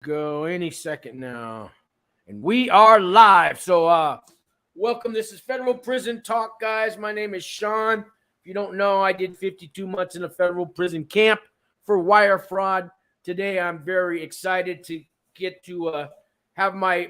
Go any second now. And we are live. So welcome. This is Federal Prison Talk, guys. My name is Sean. If you don't know, I did 52 months in a federal prison camp for wire fraud. Today I'm very excited to get to have my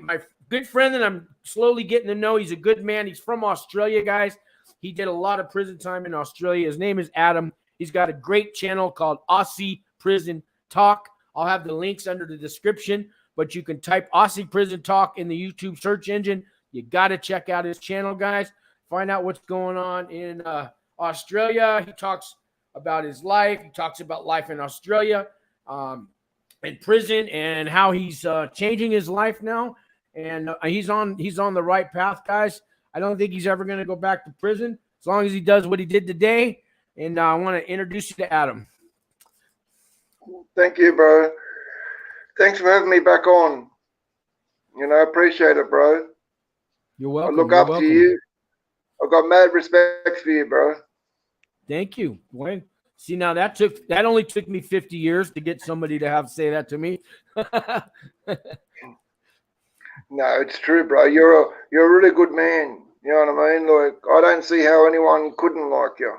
good friend that I'm slowly getting to know. He's a good man. He's from Australia, guys. He did a lot of prison time in Australia. His name is Adam. He's got a great channel called Aussie Prison Talk. I'll have the links under the description, but you can type Aussie Prison Talk in the YouTube search engine. You got to check out his channel, guys. Find out what's going on in Australia. He talks about his life. He talks about life in Australia, in prison, and how he's changing his life now. And he's on the right path, guys. I don't think he's ever going to go back to prison as long as he does what he did today. And I want to introduce you to Adam. Thank you, bro. Thanks for having me back on. You know, I appreciate it, bro. You're welcome. I look up to you. I've got mad respect for you, bro. Thank you. Well, see, now that only took me 50 years to get somebody to say that to me. No, it's true, bro. You're a really good man. You know what I mean? Like, I don't see how anyone couldn't like you.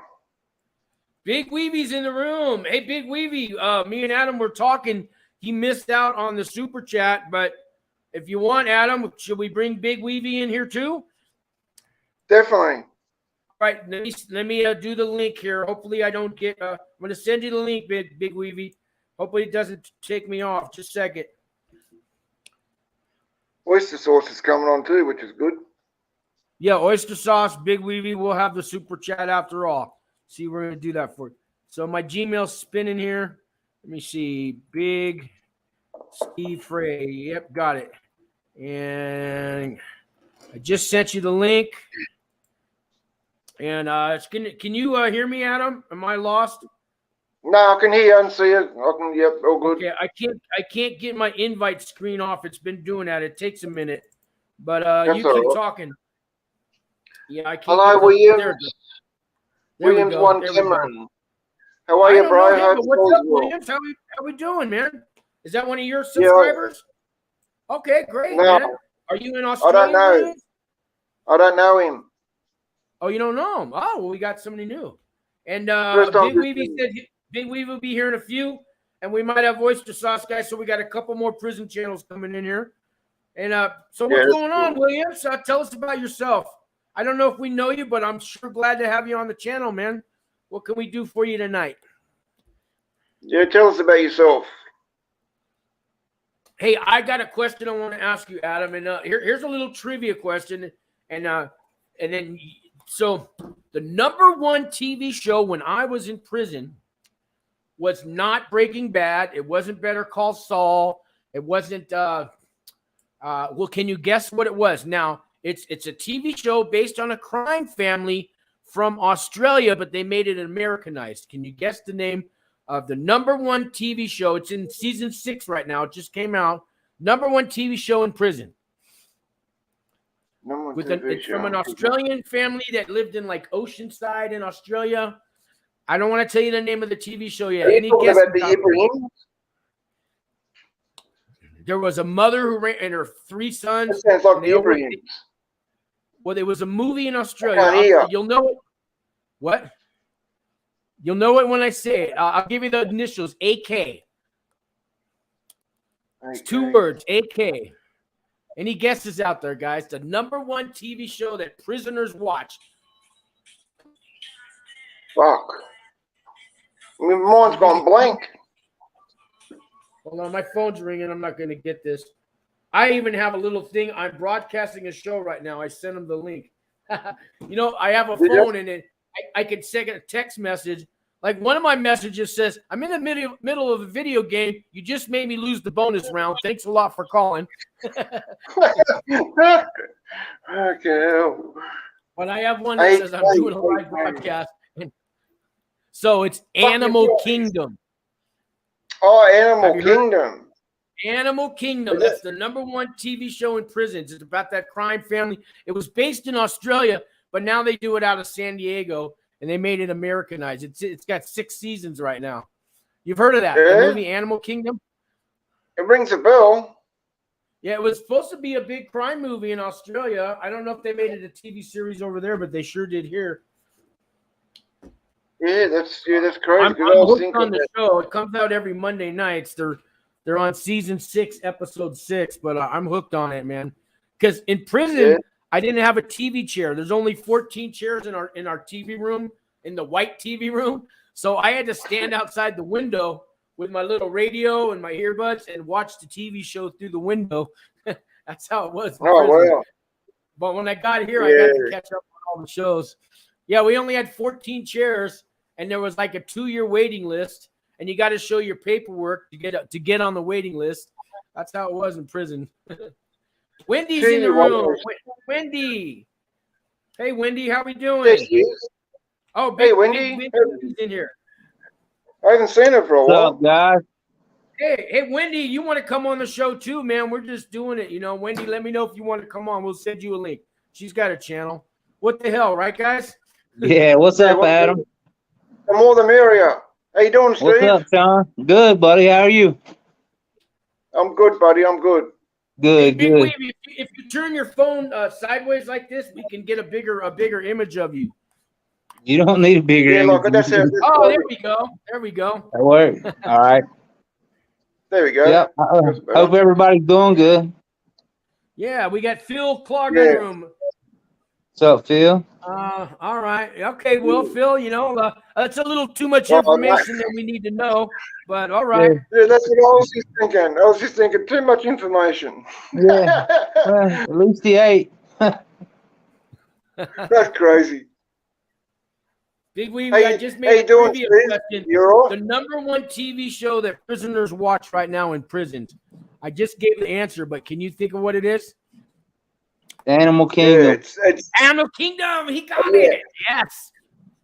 Big Weevy's in the room. Hey, Big Weevy, me and Adam were talking. He missed out on the super chat, but if you want, Adam, should we bring Big Weevy in here too? Definitely. All right, let me do the link here. Hopefully I don't get I'm going to send you the link, Big Weevy. Hopefully it doesn't take me off. Just a second. Oyster sauce is coming on too, which is good. Yeah, oyster sauce, Big Weevy. We'll have the super chat after all. See, we're going to do that for you. So my Gmail's spinning here. Let me see. Big Steve Frey. Yep, got it. And I just sent you the link. And can you hear me, Adam? Am I lost? No, I can hear you and see it. Yep, all good. Okay, I can't get my invite screen off. It's been doing that. It takes a minute. But you keep talking. Yeah, I can't. Hello, Williams. Williams one Cameron. How are you, bro? What's up, Williams? How we doing, man? Is that one of your subscribers? Yeah. Okay, great, man. Are you in Australia? I don't know. Williams? I don't know him. Oh, you don't know him? Oh, well, we got somebody new. And Big Weevy said Big Weevy will be here in a few, and we might have oyster sauce, guys. So we got a couple more prison channels coming in here. And so what's going on, Williams? Tell us about yourself. I don't know if we know you, but I'm sure glad to have you on the channel, man. What can we do for you tonight? Yeah, tell us about yourself. Hey, I got a question I want to ask you, Adam. And here's a little trivia question. And then, so the #1 TV show when I was in prison was not Breaking Bad. It wasn't Better Call Saul. It wasn't, well, can you guess what it was? Now, it's a TV show based on a crime family from Australia, but they made it Americanized. Can you guess the name of the #1 TV show? It's in season 6 right now. It just came out. #1 TV show in prison. It's from an Australian family that lived in like Oceanside in Australia. I don't want to tell you the name of the TV show yet. Are you talking about the Ibrahim? There was a mother who ran and her 3 sons. That sounds like the Ibrahim. Well, there was a movie in Australia. You'll know it. What? You'll know it when I say it. I'll give you the initials. AK. It's 2 words. AK. Any guesses out there, guys? The #1 TV show that prisoners watch. Fuck. Mine's gone blank. Hold on, my phone's ringing. I'm not going to get this. I even have a little thing. I'm broadcasting a show right now. I sent him the link. You know, I have a phone in it. I can send a text message. Like one of my messages says, I'm in the middle of a video game. You just made me lose the bonus round. Thanks a lot for calling. Okay. But I have one that says I'm doing a live broadcast. So it's Animal Kingdom. Oh, Animal Kingdom. Animal Kingdom. That's the #1 TV show in prisons. It's about that crime family. It was based in Australia, but now they do it out of San Diego, and they made it Americanized. It's got 6 seasons right now. You've heard of that? The movie Animal Kingdom? It rings a bell. Yeah, it was supposed to be a big crime movie in Australia. I don't know if they made it a TV series over there, but they sure did here. Yeah, that's crazy. I'm hooked on the show. It comes out every Monday nights. They're on season 6, episode 6, but I'm hooked on it, man. Because in prison, I didn't have a TV chair. There's only 14 chairs in our TV room, in the white TV room. So I had to stand outside the window with my little radio and my earbuds and watch the TV show through the window. That's how it was. Oh, wow. But when I got here, I got to catch up on all the shows. Yeah, we only had 14 chairs, and there was like a 2-year waiting list, and you got to show your paperwork to get on the waiting list. That's how it was in prison. Wendy's in the room. Wendy. Hey, Wendy, how we doing? There she is. Oh, hey, Wendy. Wendy's in here. I haven't seen her for a while. What's up, guys? Hey, Wendy, you want to come on the show too, man? We're just doing it, Wendy, let me know if you want to come on. We'll send you a link. She's got a channel. What the hell, right, guys? Yeah, what's up, Adam? The more the merrier. How you doing, Steve? What's up, Sean? Good, buddy. How are you? I'm good, buddy. I'm good. Good, Big good. Weavy, if you turn your phone sideways like this, we can get a bigger image of you. You don't need a bigger image. That's it. Oh, there we go. There we go. That works. All right. There we go. Yep. Hope everybody's doing good. Yeah, we got Phil Clark in the room. What's up, Phil? All right. Okay, well, Phil, that's a little too much information that we need to know, but all right. Yeah, that's what I was just thinking. I was just thinking too much information. Yeah. Well, at least he ate. That's crazy. Big Weavy, I just made a trivia question. The #1 TV show that prisoners watch right now in prisons. I just gave the answer, but can you think of what it is? Animal Kingdom. Yeah, it's Animal Kingdom. He got it. Yes.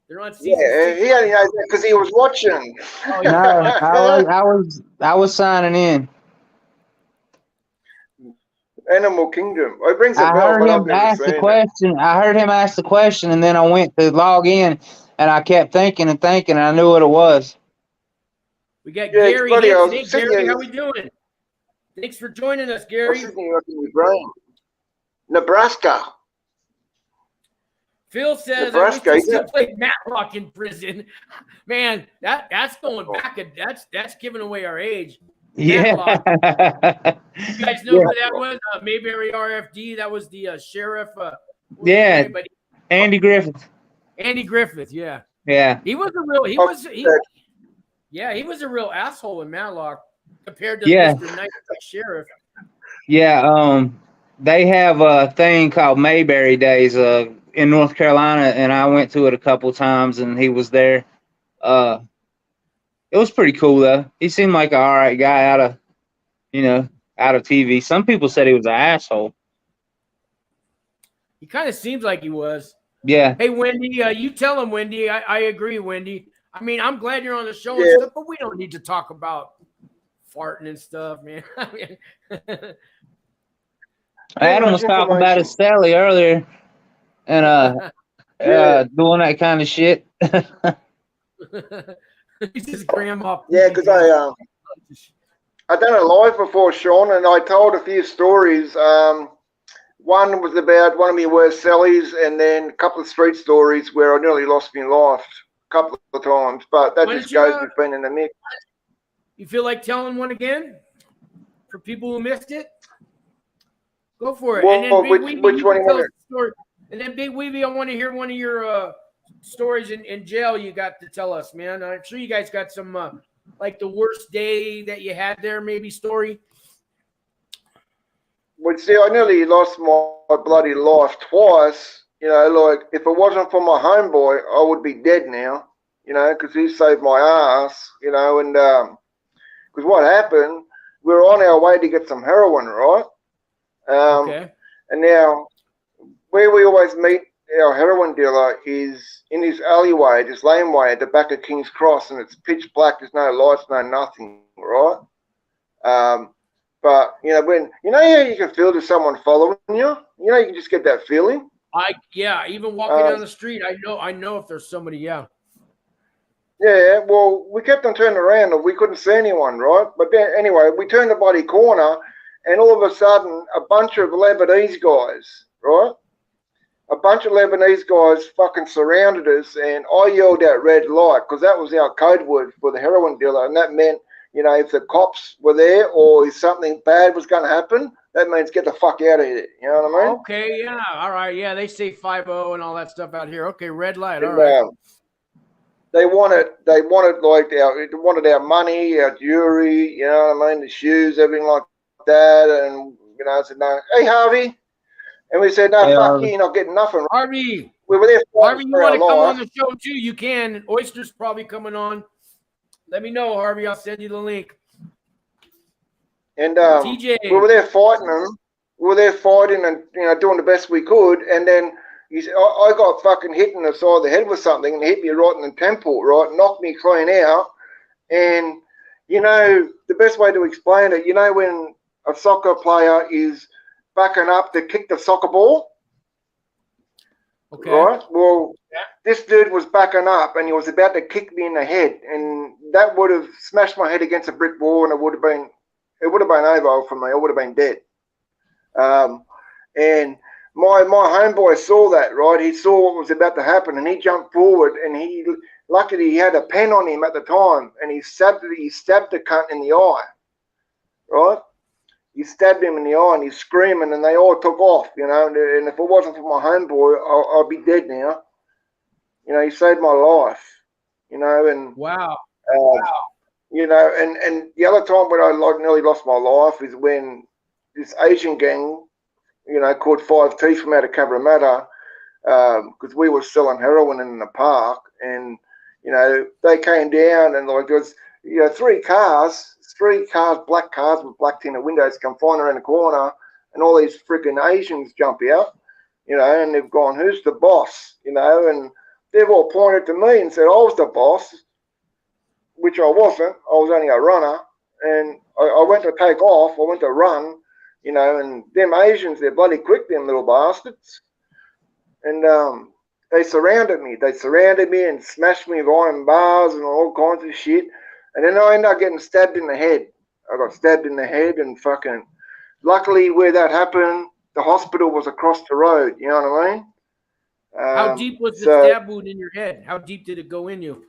They're on season 6. He only knows that because he was watching. Oh, No, I was signing in. Animal Kingdom. It brings a bell. I heard him ask the question. I heard him ask the question, and then I went to log in, and I kept thinking and thinking, and I knew what it was. We got Gary. Hey, Gary, how we doing? Thanks for joining us, Gary. Nebraska. Phil says Nebraska, I still played Matlock in prison. Man, that's going back. That's giving away our age. Yeah. You guys know who that was? Mayberry RFD. That was the sheriff. Yeah. Andy Griffith. Andy Griffith. Yeah. Yeah. He was a real. He was a real asshole in Matlock compared to Mr. Nice Sheriff. Yeah. They have a thing called Mayberry Days in North Carolina, and I went to it a couple times, and he was there. It was pretty cool though. He seemed like an all right guy out of TV. Some people said he was an asshole. He kind of seems like he was. Yeah. Hey, Wendy, you tell him, Wendy. I agree, Wendy. I mean, I'm glad you're on the show and stuff, but we don't need to talk about farting and stuff, man. Adam was talking about his Sally earlier, and doing that kind of shit. He's just grandma. Yeah, because I done a live before, Sean, and I told a few stories. One was about one of my worst Sallys, and then a couple of street stories where I nearly lost my life a couple of times. But that just goes with being in the mix. You feel like telling one again for people who missed it? Go for it. Well, and then which one you want to? And then Big Weavy, I want to hear one of your stories in jail you got to tell us, man. I'm sure you guys got some like the worst day that you had there, maybe story. Well, see, I nearly lost my bloody life twice. Like if it wasn't for my homeboy, I would be dead now. Because he saved my ass. And because what happened, we were on our way to get some heroin, right? Okay. And now, where we always meet our heroin dealer is in this alleyway, this laneway at the back of King's Cross, and it's pitch black. There's no lights, no nothing, right? But when how you can feel there's someone following you. You can just get that feeling. Even walking down the street, I know if there's somebody. Yeah. Yeah, well, we kept on turning around and we couldn't see anyone, right? But then, anyway, we turned the bloody corner and all of a sudden a bunch of Lebanese guys, right? A bunch of Lebanese guys fucking surrounded us and I yelled out red light because that was our code word for the heroin dealer. And that meant, you know, if the cops were there or if something bad was going to happen, that means get the fuck out of here. You know what I mean? Okay, yeah, all right, yeah. They say 5-0 and all that stuff out here. Okay, red light, all And, right. they wanted like they wanted our money, our jewelry, you know what I mean, the shoes, everything like that. And you know, I said no. Hey Harvey, and we said no, Hey, fuck Harvey. you, you're not getting nothing. Harvey, We were there Harvey, you for want our to come on life. the show too? You can. Oyster's probably coming on. Let me know, Harvey. I'll send you the link. And TJ, we were there fighting them. We were there fighting and you know doing the best we could. And then I got fucking hit in the side of the head with something and hit me right in the temple, right, knocked me clean out. And you know the best way to explain it, you know when a soccer player is backing up to kick the soccer ball, okay. right? Well, this dude was backing up and he was about to kick me in the head, and that would have smashed my head against a brick wall, and it would have been over for me. I would have been dead. And my homeboy saw that, right? He saw what was about to happen, and he jumped forward, and luckily he had a pen on him at the time, and he stabbed the cunt in the eye, right? He stabbed him in the eye, and he's screaming, and they all took off, you know. And if it wasn't for my homeboy, I'd be dead now. You know, he saved my life, you know. And Wow. you know, and the other time when I nearly lost my life is when this Asian gang, you know, called 5T from out of Cabramatta, because we were selling heroin in the park, and you know they came down and like there was you know three cars, black cars with black tinted windows come flying around the corner, and all these freaking Asians jump out, you know, and they've gone, who's the boss, you know, and they've all pointed to me and said I was the boss, which I wasn't. I was only a runner, and I went to take off. I went to run, you know, and them Asians, they're bloody quick, them little bastards. And they surrounded me. They surrounded me and smashed me with iron bars and all kinds of shit. And then I ended up getting stabbed in the head. I got stabbed in the head and fucking... Luckily, where that happened, the hospital was across the road. You know what I mean? How deep was the stab wound in your head? How deep did it go in you?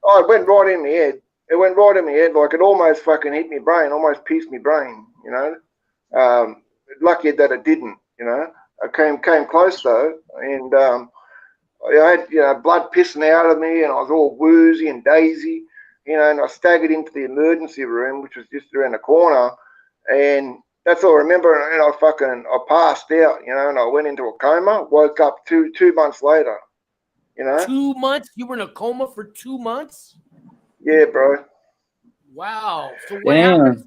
Oh, it went right in my head. It went right in my head. Like, it almost fucking hit my brain, almost pierced my brain, you know? Lucky that it didn't, you know? I came close, though, and I had, you know, blood pissing out of me, and I was all woozy and daisy, you know, and I staggered into the emergency room, which was just around the corner, and that's all I remember, and I passed out, you know, and I went into a coma, woke up two months later, you know? 2 months? You were in a coma for 2 months? Yeah, bro. Wow. So what Damn.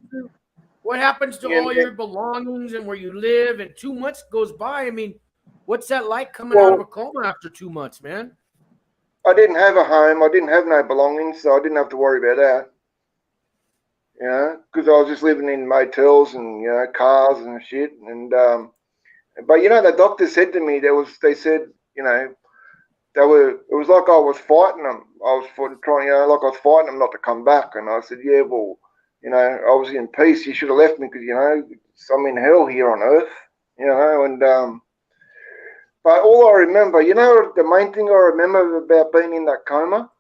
happens to all your belongings and where you live? And 2 months goes by. I mean, what's that like coming out of a coma after 2 months, man? I didn't have a home. I didn't have no belongings, so I didn't have to worry about that. You know, because I was just living in motels and, you know, cars and shit. And but you know, the doctor said to me, they said, you know, it was like I was fighting them. I was trying, you know, like I was fighting them not to come back. And I said, yeah, well, you know, I was in peace. You should have left me because, you know, I'm in hell here on earth, you know. And but all I remember, you know, the main thing I remember about being in that coma.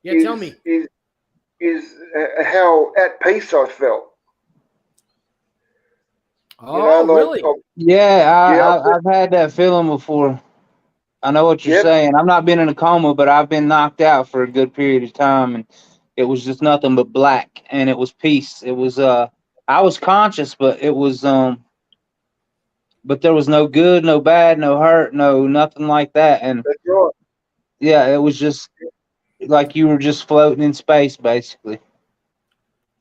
Yeah, tell me. Is how at peace I felt. Oh, you know, like, really? Yeah, I've had that feeling before. I know what you're saying. I've not been in a coma, but I've been knocked out for a good period of time, and it was just nothing but black, and it was peace. It was I was conscious, but it was but there was no good, no bad, no hurt, no nothing like that. And that's right. yeah, it was just like you were just floating in space, basically.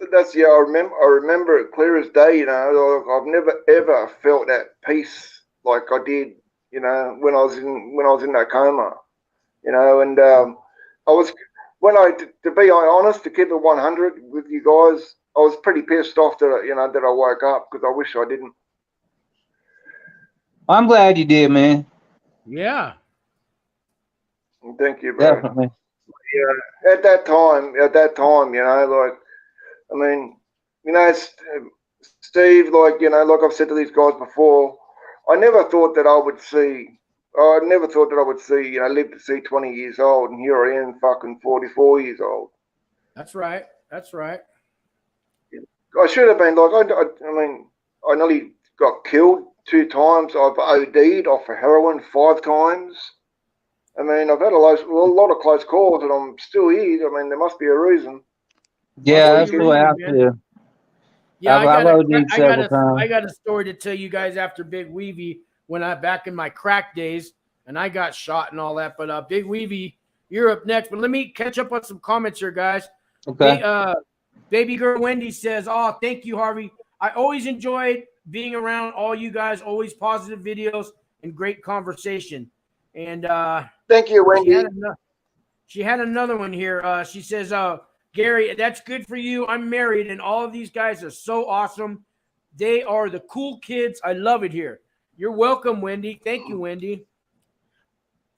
I remember it clear as day. You know, I've never ever felt that peace like I did. You know, when I was in that coma. You know, and I was to be honest, to keep it 100 with you guys, I was pretty pissed off that I woke up because I wish I didn't. I'm glad you did, man. Yeah. Thank you, bro. Definitely. Yeah, at that time, you know, like, I mean, you know, Steve, like, you know, like I've said to these guys before, I never thought that I would see, you know, live to see 20 years old, and here I am, fucking 44 years old. That's right. That's right. I should have been, like, I mean, I nearly got killed 2 times. I've OD'd off of heroin 5 times. I mean, I've had a lot of close calls, and I'm still here. I mean, there must be a reason. Yeah, that's the way I feel. Yeah, I've OD'd several times. I got a story to tell you guys after Big Weavy when I back in my crack days and I got shot and all that. But Big Weavy, you're up next. But let me catch up on some comments here, guys. Okay. Baby girl Wendy says, "Oh, thank you, Harvey. I always enjoyed being around all you guys. Always positive videos and great conversation." And thank you, Wendy. She had another one here. She says, "Gary, that's good for you. I'm married, and all of these guys are so awesome. They are the cool kids. I love it here." You're welcome, Wendy. Thank you, Wendy.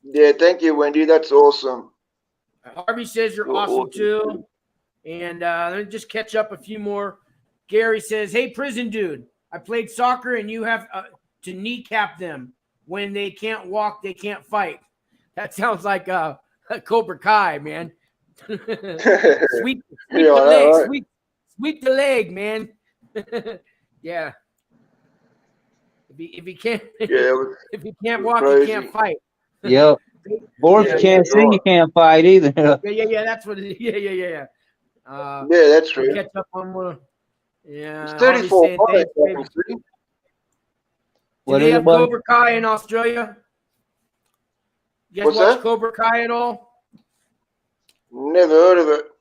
Yeah, thank you, Wendy. That's awesome. Harvey says you're awesome too. And let me just catch up a few more. Gary says, "Hey, prison dude, I played soccer, and you have to kneecap them. When they can't walk, they can't fight." That sounds like Cobra Kai, man. Sweep the leg, right? Sweep the leg, man. Yeah. If he can't, if he can't walk, he can't fight. Yep. Or if you can't see, you can't fight either. Yeah. That's what it is. Yeah. Yeah, that's true. Catch up on more. Yeah. It's 34. Do they have Cobra Kai in Australia? You guys watch Cobra Kai at all? Never heard of it.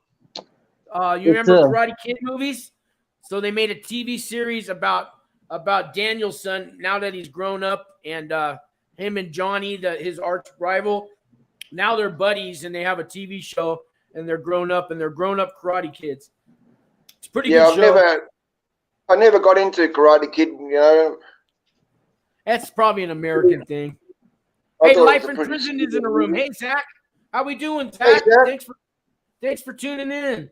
You remember Karate Kid movies? So they made a TV series about Daniel's son now that he's grown up, and him and Johnny, his arch rival. Now they're buddies, and they have a TV show, and they're grown up, and they're grown-up Karate Kids. It's pretty good show. I never got into Karate Kid, you know. That's probably an American thing. Hey, Life in Prison is in the room. Hey, Zach. How we doing, Zach? Hey, thanks for tuning in.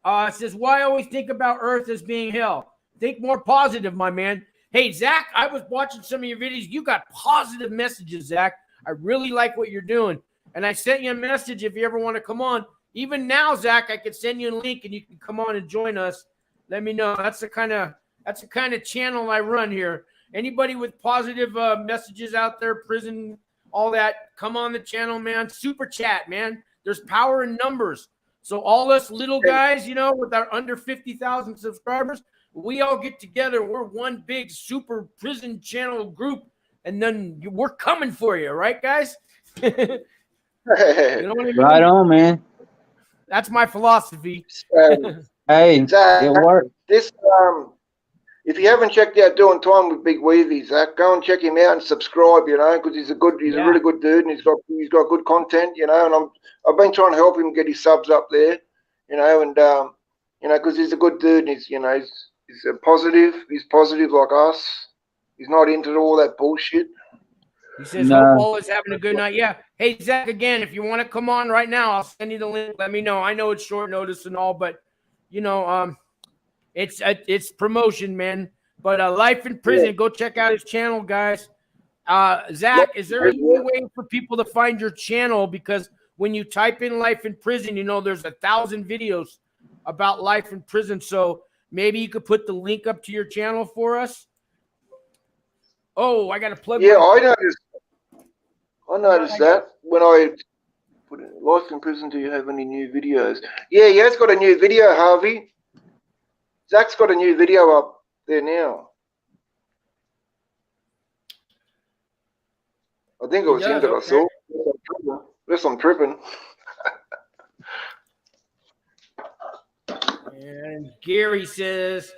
It says, "Why always think about Earth as being hell? Think more positive, my man." Hey, Zach, I was watching some of your videos. You got positive messages, Zach. I really like what you're doing. And I sent you a message if you ever want to come on. Even now, Zach, I could send you a link and you can come on and join us. Let me know. That's the kind of channel I run here. Anybody with positive messages out there, prison, all that, come on the channel, man. Super chat, man. There's power in numbers. So all us little guys, you know, with our under 50,000 subscribers, we all get together. We're one big super prison channel group, and then we're coming for you, right, guys? You know what I mean? Right on, man. That's my philosophy. Hey, it worked. If you haven't checked out Doing Time with Big Weavy, Zach, go and check him out and subscribe, you know, because he's a really good dude, and he's got good content, you know, and I've been trying to help him get his subs up there, you know, and you know, because he's a good dude, and he's, you know, he's positive. He's positive like us. He's not into all that bullshit. He says, "Hope all is having a good night." Yeah. Hey, Zach, again, if you want to come on right now, I'll send you the link. Let me know. I know it's short notice and all, but you know, it's promotion, man. But Life in Prison, go check out his channel, guys. Zach, is there any way for people to find your channel? Because when you type in Life in Prison, you know there's 1,000 videos about life in prison. So maybe you could put the link up to your channel for us. Oh, I got to plug. Yeah, I noticed that when I put in Life in Prison. Do you have any new videos? Yeah, he has got a new video, Harvey. Zach's got a new video up there now. I think it was him that I saw. Unless I'm tripping. And Gary says,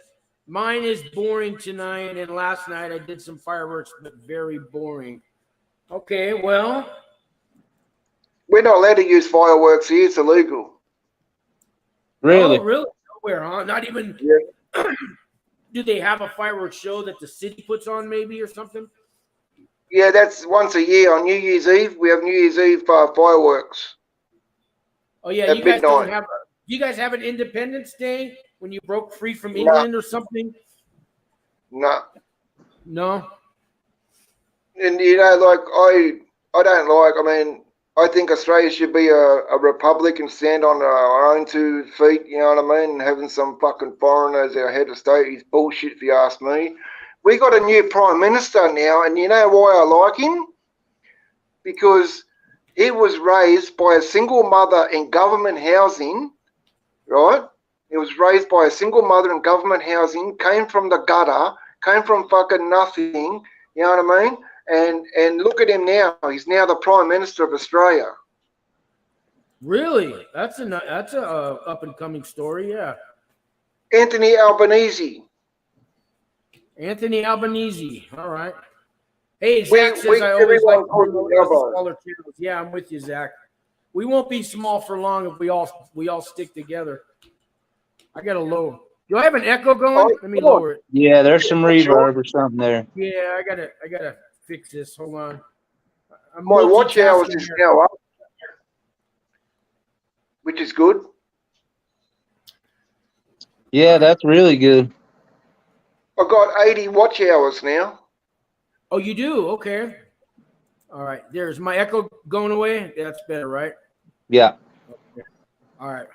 "Mine is boring tonight, and last night I did some fireworks, but very boring." Okay, well. We're not allowed to use fireworks here. It's illegal. Really? Oh, really? Nowhere, huh? Not even. Yeah. Do they have a fireworks show that the city puts on, maybe, or something? Yeah, that's once a year on New Year's Eve. We have New Year's Eve fireworks. Oh yeah, at you guys midnight. don't have. You guys have an Independence Day when you broke free from No. England or something? No. No. And you know, like I don't like. I mean, I think Australia should be a republic and stand on our own 2 feet. You know what I mean? And having some fucking foreigner as our head of state is bullshit, if you ask me. We got a new prime minister now, and you know why I like him? Because he was raised by a single mother in government housing, right? He was raised by a single mother in government housing, came from the gutter, came from fucking nothing. You know what I mean? And look at him now. He's now the Prime Minister of Australia. Really? That's a up and coming story. Yeah. Anthony Albanese. Anthony Albanese. All right. Hey, Zach says I always like smaller channels. Yeah, I'm with you, Zach. We won't be small for long if we all stick together. I got a lower. Do I have an echo going? Let me lower it. Yeah, there's some reverb or something there. Yeah, I gotta fix this. Hold on. My watch hours is now up, which is good. Yeah, that's really good. I've got 80 watch hours now. Oh, you do? Okay. All right. There's my echo going away. That's better, right? Yeah. Okay. All right.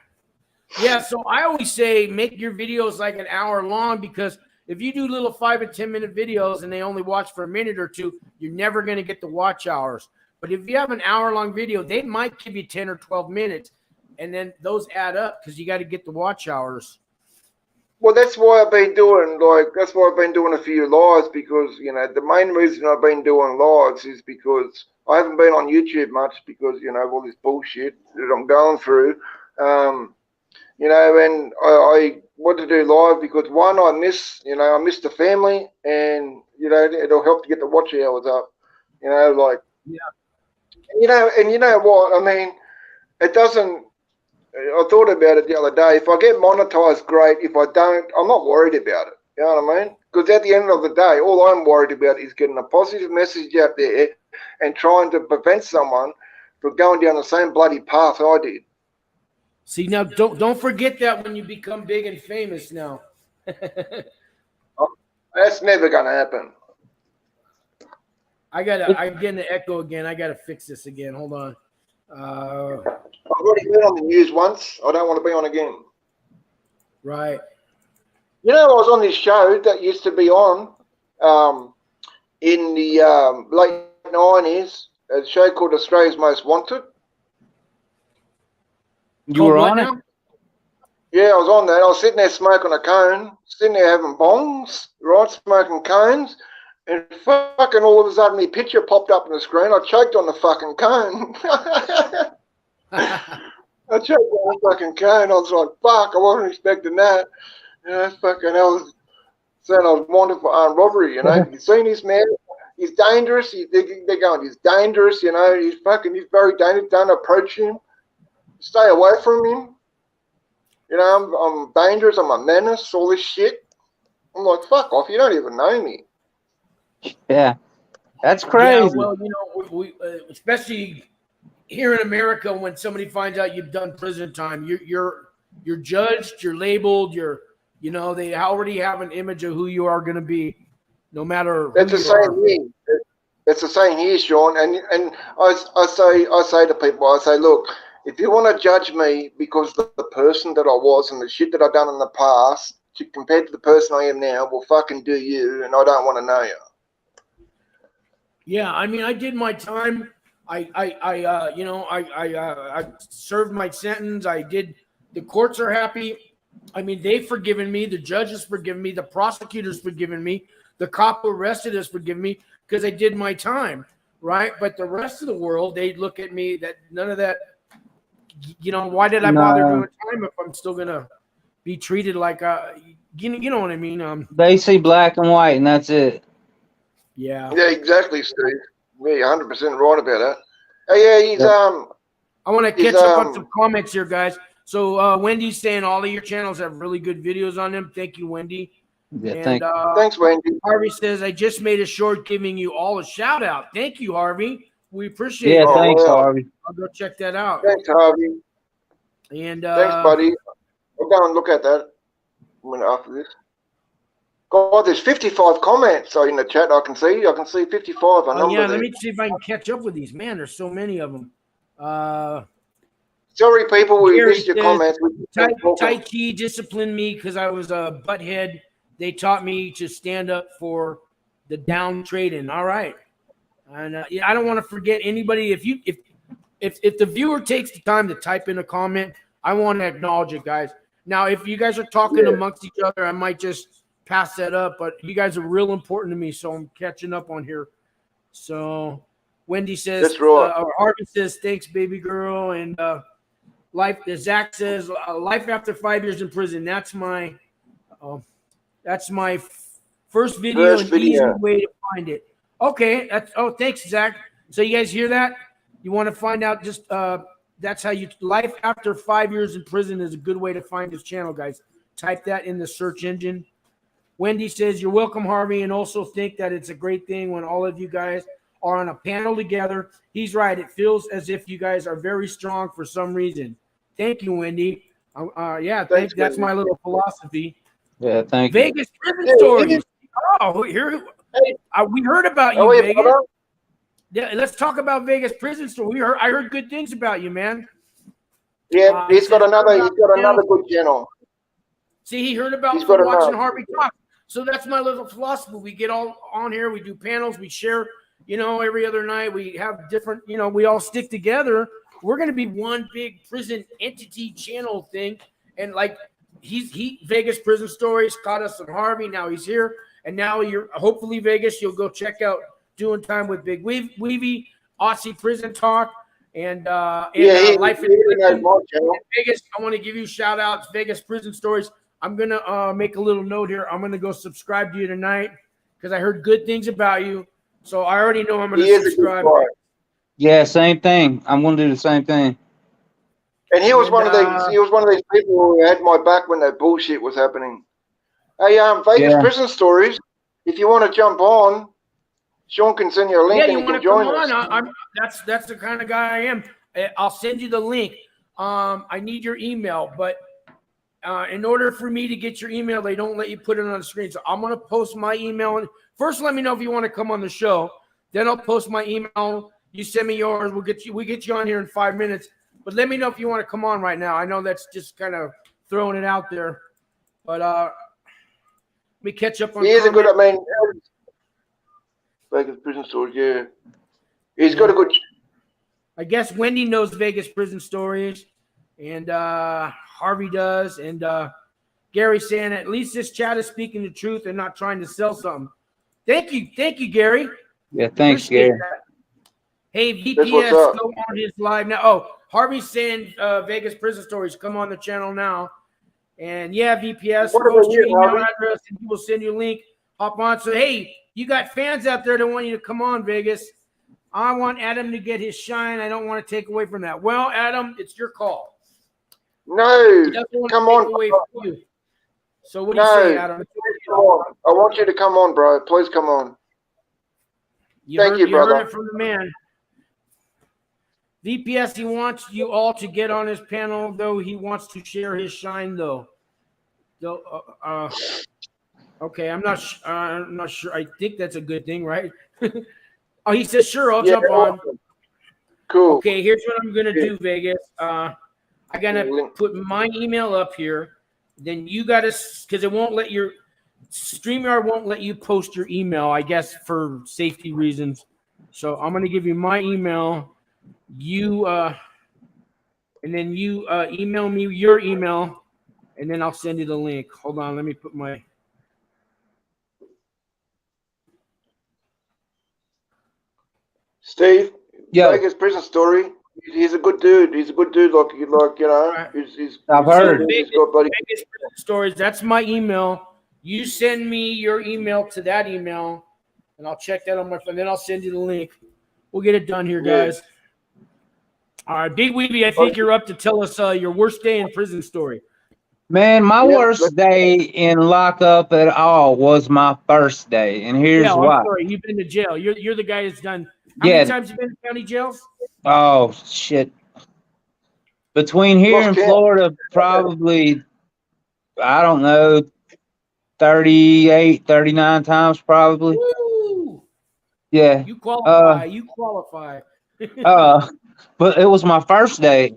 Yeah, so I always say make your videos like an hour long, because if you do little 5 and 10 minute videos and they only watch for a minute or two, you're never going to get the watch hours. But if you have an hour long video, they might give you 10 or 12 minutes, and then those add up because you got to get the watch hours. Well, that's why I've been doing a few lives, because you know the main reason I've been doing lives is because I haven't been on YouTube much because you know all this bullshit that I'm going through. You know, and I want to do live because one, I miss the family, and you know it'll help to get the watch hours up. You know, like and you know what I mean. It doesn't. I thought about it the other day. If I get monetized, great. If I don't, I'm not worried about it. You know what I mean? Because at the end of the day, all I'm worried about is getting a positive message out there and trying to prevent someone from going down the same bloody path I did. See, now don't forget that when you become big and famous now. That's never going to happen. I'm getting the echo again. I got to fix this again. Hold on. I've already been on the news once. I don't want to be on again. Right. You know, I was on this show that used to be on in the late 90s, a show called Australia's Most Wanted. You were on it? Yeah, I was on that. I was sitting there smoking a cone, sitting there having bongs, right, smoking cones, and fucking all of a sudden my picture popped up on the screen. I choked on the fucking cone. I choked on the fucking cone. I was like, fuck, I wasn't expecting that. You know, fucking hell, saying I was wanted for armed robbery, you know. You seen this man? He's dangerous. They're going, he's dangerous, you know. He's very dangerous. Don't approach him. Stay away from him. You know, I'm dangerous. I'm a menace. All this shit. I'm like, fuck off. You don't even know me. Yeah, that's crazy. Yeah, well, you know, we especially here in America, when somebody finds out you've done prison time, you're judged, you're labeled, you know, they already have an image of who you are going to be, no matter. That's the same here. That's the same here, Sean. And I say to people, I say, look, if you want to judge me because of the person that I was and the shit that I've done in the past, compared to the person I am now, well, fucking do you, and I don't want to know you. Yeah, I mean, I did my time. I served my sentence. The courts are happy. I mean, they've forgiven me. The judges forgiven me. The prosecutors forgiven me. The cop who arrested us forgiven me because I did my time, right? But the rest of the world, they look at me that none of that. You know, why did I bother doing time if I'm still gonna be treated like you know what I mean? They see black and white, and that's it. Yeah, exactly, Steve. Yeah, you're 100% right about that. Yeah, he's I want to catch up on some comments here, guys. So Wendy's saying all of your channels have really good videos on them. Thank you, Wendy. Yeah, And thanks, Wendy. Harvey says, I just made a short giving you all a shout out. Thank you, Harvey. We appreciate it. Yeah, thanks, Harvey. I'll go check that out. Thanks, Harvey. And thanks, buddy. I'll go and look at that after this. God, there's 55 comments in the chat. I can see 55. Yeah, let me see if I can catch up with these. Man, there's so many of them. Sorry, people, we missed your comments. Tai Chi disciplined me because I was a butthead. They taught me to stand up for the down trading. All right, and I don't want to forget anybody. If the viewer takes the time to type in a comment, I want to acknowledge it, guys. Now, if you guys are talking amongst each other, I might just pass that up. But you guys are real important to me, so I'm catching up on here. So Wendy says, Harvey says, thanks, baby girl, and Zach says, life after 5 years in prison. That's my first video and easy way to find it. Okay, thanks, Zach. So you guys hear that? You want to find out just that's how you life after 5 years in prison is a good way to find this channel, guys. Type that in the search engine. Wendy says, you're welcome, Harvey, and also think that it's a great thing when all of you guys are on a panel together. He's right. It feels as if you guys are very strong for some reason. Thank you, Wendy. Thanks. That's my little philosophy. Yeah, thank you. Vegas prison stories. Oh, here we heard about you, Vegas. Brother. Yeah, let's talk about Vegas prison story. I heard good things about you, man. Yeah, he's got another good channel. See, he heard about watching Harvey talk. So that's my little philosophy. We get all on here. We do panels. We share. Every other night we have different. We all stick together. We're going to be one big prison entity channel thing. And like he Vegas prison stories caught us on Harvey. Now he's here. And now you're hopefully Vegas. You'll go check out Doing Time with Big Weavy, Aussie Prison Talk, and Life in Prison. Vegas, I want to give you shout outs. Vegas prison stories. I'm going to make a little note here. I'm going to go subscribe to you tonight because I heard good things about you. So I already know I'm going to subscribe. Yeah, same thing. I'm going to do the same thing. And he was one of these people who had my back when that bullshit was happening. Hey, Vegas prison stories. If you want to jump on, Sean can send you a link and you can join us. That's the kind of guy I am. I'll send you the link. I need your email, but in order for me to get your email, they don't let you put it on the screen. So I'm going to post my email. First, let me know if you want to come on the show. Then I'll post my email. You send me yours. We get you on here in 5 minutes. But let me know if you want to come on right now. I know that's just kind of throwing it out there. But let me catch up on. He is a good. Vegas prison stories. Yeah, he's got a good. I guess Wendy knows Vegas prison stories, and Harvey does, and Gary's saying at least this chat is speaking the truth and not trying to sell something. Thank you, Gary. Yeah, thanks, Gary. That. Hey, VPS, go on his live now. Oh, Harvey's saying Vegas prison stories. Come on the channel now. And yeah, VPS, post your email address and he will send you a link. Hop on. So, hey, you got fans out there that want you to come on, Vegas. I want Adam to get his shine. I don't want to take away from that. Well, Adam, it's your call. No, come on. You. So what do you say, Adam? Come on. I want you to come on, bro. Please come on. Thank you, brother. You heard it from the man. VPS, he wants you all to get on his panel, though he wants to share his shine, though. Okay, I'm not sure. I think that's a good thing, right? Oh, he says, sure, I'll jump on. Cool. Okay, here's what I'm going to do, Vegas. I got to put my email up here. Then you got to, because it won't let your, StreamYard won't let you post your email, I guess, for safety reasons. So I'm going to give you my email. You, and then you email me your email, and then I'll send you the link. Hold on, let me put my. Steve, Vegas prison story. He's a good dude. He's a good dude. Like you know. Right. I've heard. Vegas prison stories. That's my email. You send me your email to that email, and I'll check that on my phone. Then I'll send you the link. We'll get it done here, guys. All right, Big Weeby, I think you're up to tell us your worst day in prison story. Man, my Yeah, worst day in lockup at all was my first day, and here's Yeah, I'm why. sorry. You've been to jail. You're the guy that's done. How many Yeah. times you been to county jails? Oh shit. Between here lost and count. Florida, probably I don't know, 38, 39 times probably. Woo! Yeah. You qualify. You qualify. But it was my first day.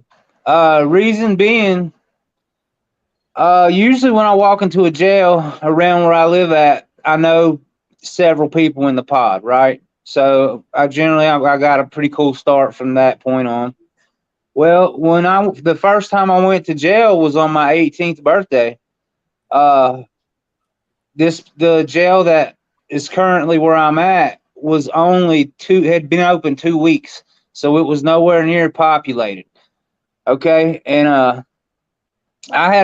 Reason being, usually when I walk into a jail around where I live at, I know several people in the pod, right? So I got a pretty cool start from that point on. Well, the first time I went to jail was on my 18th birthday. The jail that is currently where I'm at had been open 2 weeks, so it was nowhere near populated. Okay, and I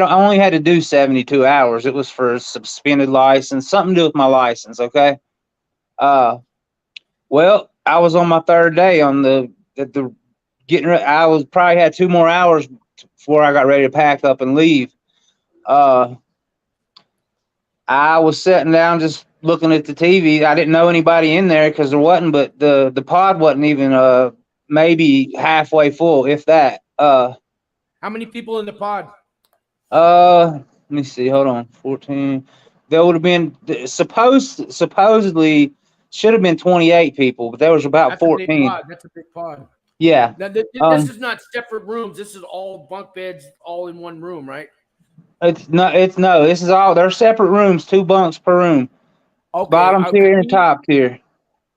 only had to do 72 hours. It was for a suspended license, something to do with my license. Okay, well, I was on my third day on the getting ready. I was probably had 2 more hours before I got ready to pack up and leave. I was sitting down just looking at the TV. I didn't know anybody in there because there wasn't, but the pod wasn't even maybe halfway full, if that. How many people in the pod? Let me see. Hold on. 14. There would have been supposedly should have been 28 people, but there was about That's a big 14. pod. That's a big pod. Yeah. Now, this is not separate rooms. This is all bunk beds, all in one room, right? This is all. They're separate rooms, 2 bunks per room. Okay. Bottom tier and top tier.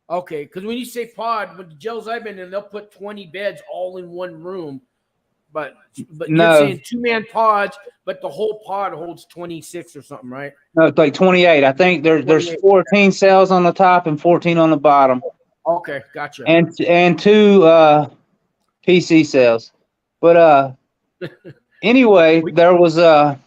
Okay, because when you say pod, with the jails I've been in, they'll put 20 beds all in one room. But No. You're saying 2-man pods, but the whole pod holds 26 or something, right? No, it's like 28. I think there's 14 cells on the top and 14 on the bottom. Okay, gotcha. And 2 PC cells. But anyway, there was I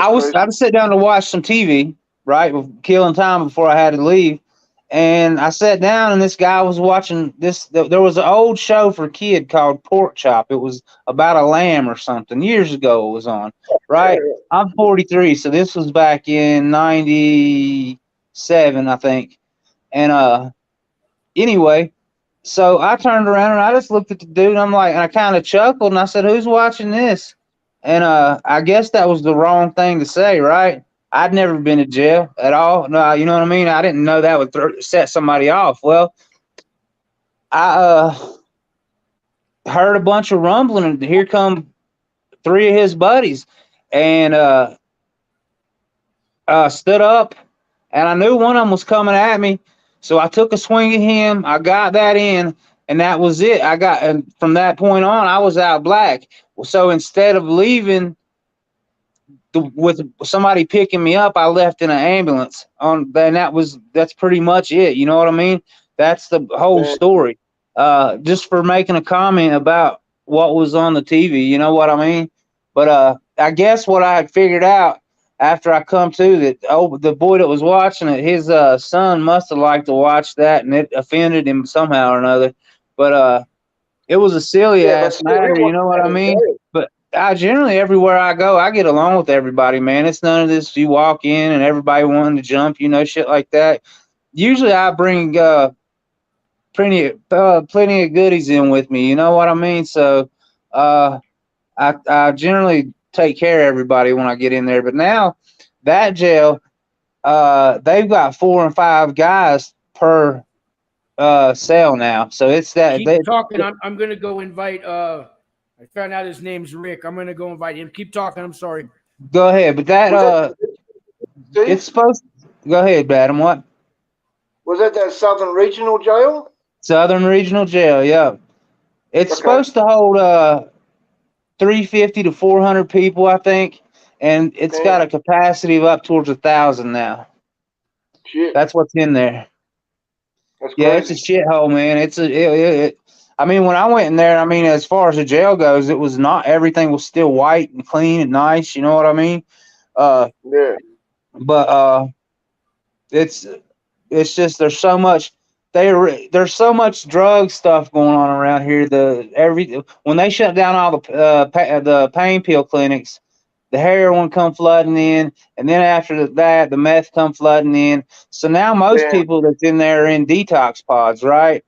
was sitting down to watch some TV, right, killing time before I had to leave. And I sat down, and this guy was watching this. There was an old show for kid called Pork Chop. It was about a lamb or something. Years ago it was on, right? I'm 43, so this was back in 97, I think. And anyway, so I turned around, and I just looked at the dude, and and I kind of chuckled, and I said, "Who's watching this?" And I guess that was the wrong thing to say, right? I'd never been to jail at all. No, you know what I mean? I didn't know that would set somebody off. Well, I heard a bunch of rumbling, and here come 3 of his buddies, and stood up, and I knew one of them was coming at me, so I took a swing at him. I got that in, and that was it. And from that point on, I was out black. So instead of leaving with somebody picking me up, I left in an ambulance. And that's pretty much it. You know what I mean? That's the whole story. Just for making a comment about what was on the TV. You know what I mean? But I guess what I had figured out after I come to that, the boy that was watching it, his son must have liked to watch that, and it offended him somehow or another. But it was a silly ass matter. You know what I mean? But I generally, everywhere I go, I get along with everybody, man. It's none of this you walk in and everybody wanting to jump, shit like that. Usually I bring plenty of goodies in with me, you know what I mean? So I generally take care of everybody when I get in there. But now that jail, they've got 4 and 5 guys per cell now. So it's that. Keep talking. I'm going to go invite I found out his name's Rick. I'm going to go invite him. Keep talking. I'm sorry. Go ahead. But that it's supposed to, go ahead, Adam. What? Was that Southern Regional Jail? Southern Regional Jail, yeah. It's supposed to hold 350 to 400 people, I think, and it's got a capacity of up towards 1,000 now. Shit. That's what's in there. That's yeah, crazy. it's a shithole, man. I mean, when I went in there, I mean, as far as the jail goes, it was not, everything was still white and clean and nice. You know what I mean? Yeah. But it's just there's so much drug stuff going on around here. When they shut down all the pain pill clinics, the heroin come flooding in, and then after that, the meth come flooding in. So now most people that's in there are in detox pods, right?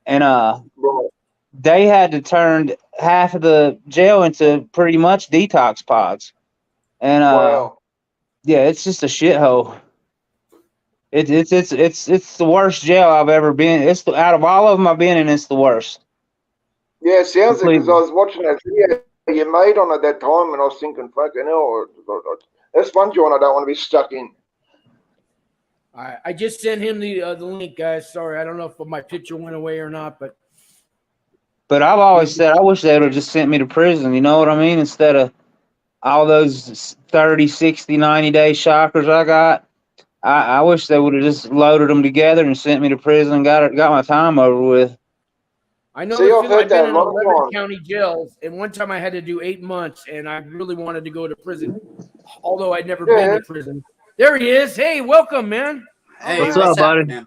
And they had to turn half of the jail into pretty much detox pods. And yeah, it's just a shithole. It's the worst jail I've ever been. Out of all of them I've been in, it's the worst. Yeah, it sounds like, because I was watching that video you made on at that time, and I was thinking, fucking hell, that's one joint I don't want to be stuck in. I just sent him the link, guys. Sorry, I don't know if my picture went away or not, but I've always said I wish they would have just sent me to prison. You know what I mean? Instead of all those 30, 60, 90-day shockers I got. I wish they would have just loaded them together and sent me to prison and got my time over with. I know I've been in 11 county jails, and one time I had to do 8 months, and I really wanted to go to prison, although I'd never been to prison. There he is. Hey, welcome, man. Hey, what's up, buddy? Man?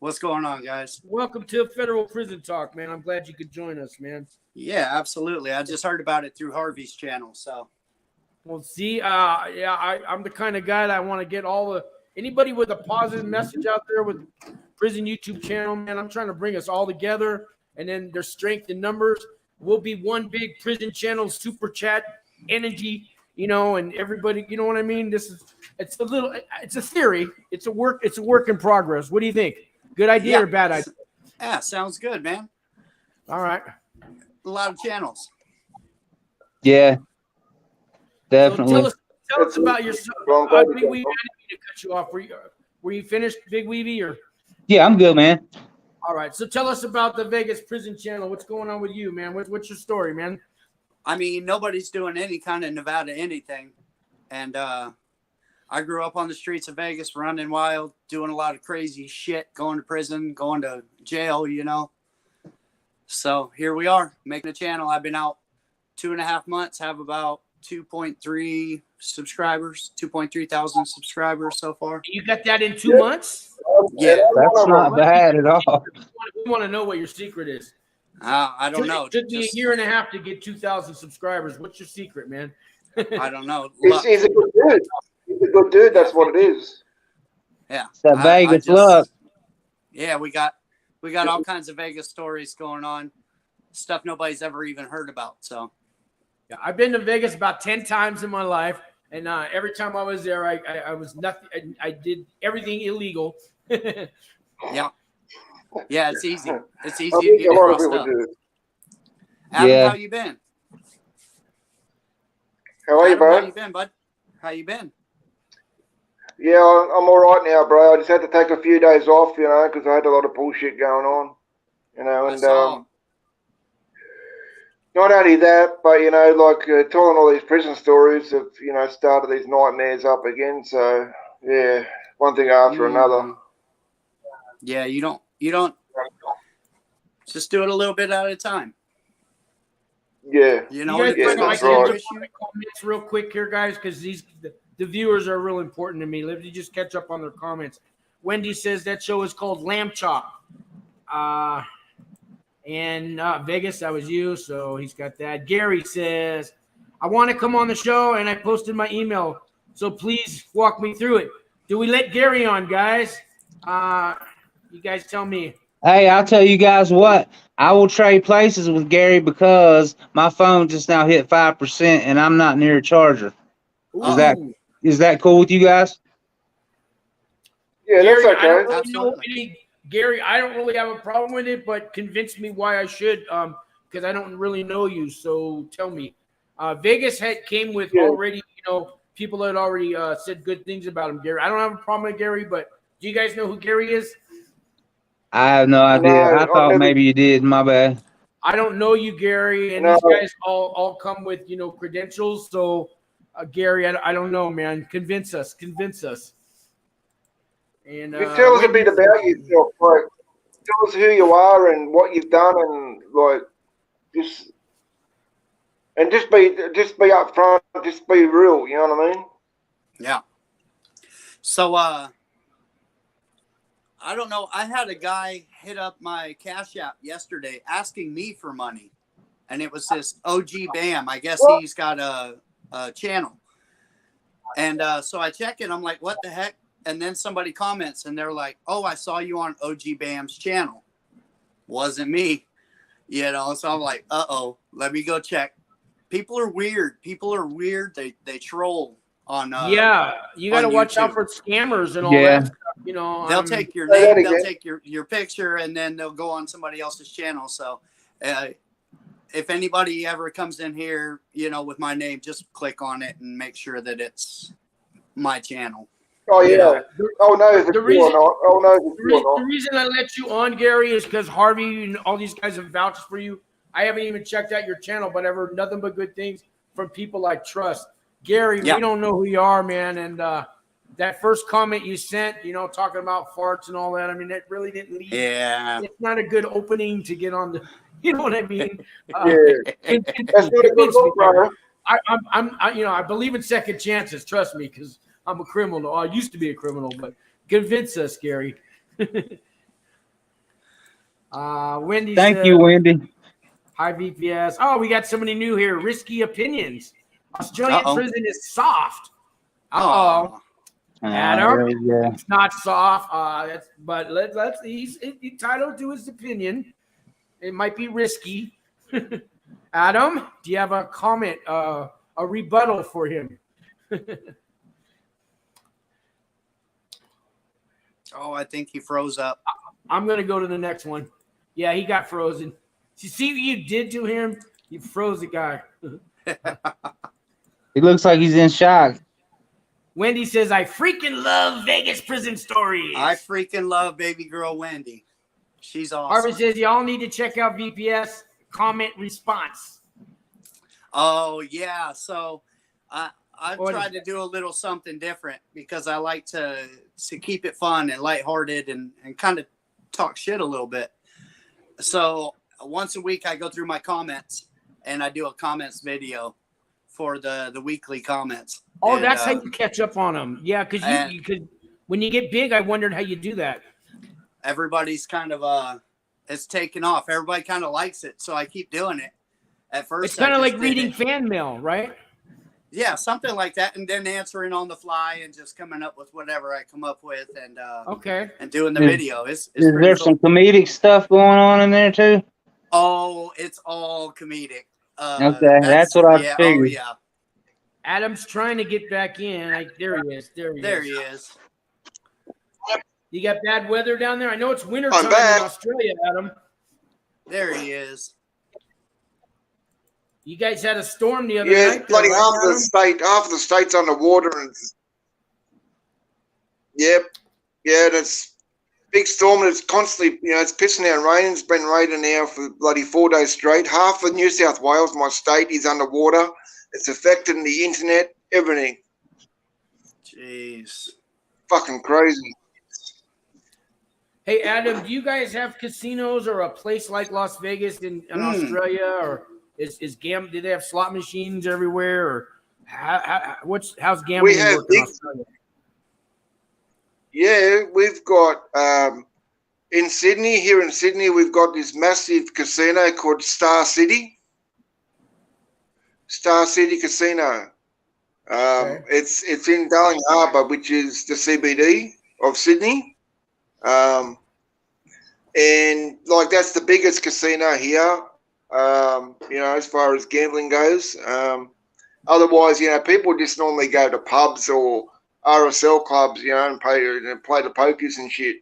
What's going on, guys? Welcome to Federal Prison Talk, man. I'm glad you could join us, man. Yeah, absolutely. I just heard about it through Harvey's channel, so. Well, see, I'm the kind of guy that I want to get anybody with a positive message out there with prison YouTube channel, man. I'm trying to bring us all together, and then there's strength in numbers. We'll be one big prison channel, super chat energy, and everybody, you know what I mean? It's a theory. It's a work in progress. What do you think? Good idea or bad idea? Yeah, sounds good, man. All right. A lot of channels. Yeah, definitely. So tell us about yourself. Big Weeby, I didn't mean to cut you off. Were you finished, Big Weeby, or? Yeah, I'm good, man. All right. So tell us about the Vegas Prison Channel. What's going on with you, man? What's your story, man? I mean, nobody's doing any kind of Nevada anything. And I grew up on the streets of Vegas, running wild, doing a lot of crazy shit, going to prison, going to jail, So here we are, making a channel. I've been out 2.5 months, have about 2.3 subscribers, 2.3 thousand subscribers so far. You got that in 2 months? Yeah. That's not bad at all. We want to know what your secret is. I don't know. It took me a year and a half to get 2,000 subscribers. What's your secret, man? I don't know. He's a good dude. He's a good dude. That's what it is. Yeah. It's that Vegas luck. Yeah, we got all kinds of Vegas stories going on. Stuff nobody's ever even heard about. So, yeah, I've been to Vegas about 10 times in my life, and every time I was there, I was nothing. I did everything illegal. Yeah. Yeah, it's easy. It's easy to get crossed up. Adam, how you been? How are you, bro? How you been, bud? How you been? Yeah, I'm all right now, bro. I just had to take a few days off, because I had a lot of bullshit going on, and not only that, but telling all these prison stories have started these nightmares up again. So yeah, one thing after another. Yeah, you don't just do it a little bit at a time. Yeah, you guys comments real quick here, guys, because the viewers are real important to me. Let me just catch up on their comments. Wendy says that show is called Lamb Chop. And Vegas, that was you, so he's got that. Gary says, I want to come on the show, and I posted my email, so please walk me through it. Do we let Gary on, guys? You guys tell me. Hey, I'll tell you guys what. I will trade places with Gary because my phone just now hit 5% and I'm not near a charger. Is that cool with you guys? Yeah, Gary, that's okay. Gary, I don't really have a problem with it, but convince me why I should, because I don't really know you. So tell me. Vegas came with already, people that already said good things about him, Gary. I don't have a problem with Gary, but do you guys know who Gary is? I have no idea. I thought maybe you did. My bad. I don't know you, Gary, and these guys all come with credentials. So, Gary, I don't know, man. Convince us. And tell us a bit about yourself. Tell us who you are and what you've done, and just be upfront. Just be real. You know what I mean? Yeah. So, I don't know. I had a guy hit up my Cash App yesterday asking me for money. And it was this OG Bam. I guess he's got a channel. And so I check it. I'm like, what the heck? And then somebody comments and they're like, oh, I saw you on OG Bam's channel. Wasn't me, you know? So I'm like, uh-oh, let me go check. People are weird. People are weird. They troll on yeah, you got to watch out YouTube. for scammers and all Yeah. that stuff. You know, They'll take your Say that name, they'll again. take your picture, and then they'll go on somebody else's channel. So if anybody ever comes in here, you know, with my name, just click on it and make sure that it's my channel. Oh yeah. Yeah. Oh no, if it's The you reason- or not. Oh no, if it's you or The not. reason I let you on, Gary, is because Harvey and all these guys have vouched for you. I haven't even checked out your channel, but I've heard nothing but good things from people I trust. Gary, Yeah. we don't know who you are, man. And that first comment you sent, you know, talking about farts and all that, I mean, that really didn't lead. Yeah. It's not a good opening to get on the, you know what I mean? Yeah. That's not a good look, bro. You know, I believe in second chances. Trust me, because I'm a criminal. I used to be a criminal, but convince us, Gary. Wendy. Thank you, Wendy. Hi, VPS. Oh, we got somebody new here. Risky opinions. Australian Uh-oh. prison is soft. Uh-oh. Adam? Yeah. It's not soft. But he's entitled to his opinion. It might be risky. Adam, do you have a comment, a rebuttal for him? Oh, I think he froze up. I'm going to go to the next one. Yeah, he got frozen. You see what you did to him? You froze the guy. He looks like he's in shock. Wendy says, I freaking love Vegas prison stories. I freaking love baby girl Wendy. She's awesome. Harvey says, y'all need to check out VPS comment response. Oh, yeah. So I've What tried to do a little something different because I like to keep it fun and lighthearted and kind of talk shit a little bit. So once a week, I go through my comments and I do a comments video for the weekly comments. Oh, and, that's how you catch up on them. Yeah, because you could. When you get big, I wondered how you do that. Everybody's kind of it's taken off. Everybody kind of likes it, so I keep doing it. At first, It's kind I of just like did reading it. fan mail, right? Yeah, something like that, and then answering on the fly and just coming up with whatever I come up with, and Okay. and doing the video. It's Is pretty there cool. some comedic stuff going on in there too? Oh, it's all comedic. Okay, that's what I yeah, figured. Oh yeah, Adam's trying to get back in. There he is. There he is. You got bad weather down there? I know it's winter time in Australia, Adam. There he is. You guys had a storm the other Yeah, night. bloody right, half of the state's underwater, and yep, yeah, that's big storm. And it's constantly, you know, it's pissing down rain. It's been raining now for bloody 4 days straight. Half of New South Wales, my state, is underwater. It's affecting the internet, everything. Jeez. Fucking crazy. Hey, Adam, do you guys have casinos or a place like Las Vegas in Australia, or do they have slot machines everywhere, or how's gambling work in Australia? Yeah, we've got in Sydney. Here in Sydney, we've got this massive casino called Star City. Star City Casino. It's in Darling Harbour, which is the CBD of Sydney. And like that's the biggest casino here. You know, as far as gambling goes. Otherwise, you know, people just normally go to pubs or RSL clubs, you know, and play the pokers and shit.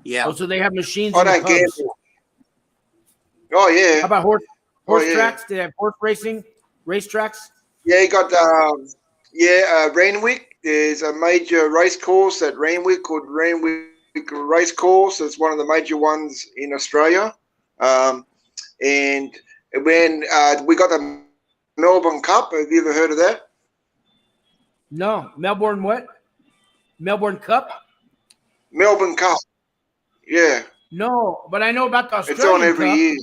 Yeah. Oh, so they have machines. I in the don't pubs. gamble. Oh yeah. How about horse yeah. tracks? Do they have horse racing racetracks? Yeah, you got Randwick. There's a major race course at Randwick called Randwick Race Course. It's one of the major ones in Australia. And when we got the Melbourne Cup, have you ever heard of that? No, Melbourne what? Melbourne Cup? Melbourne Cup. Yeah. No, but I know about the Australian It's on every Cup. year.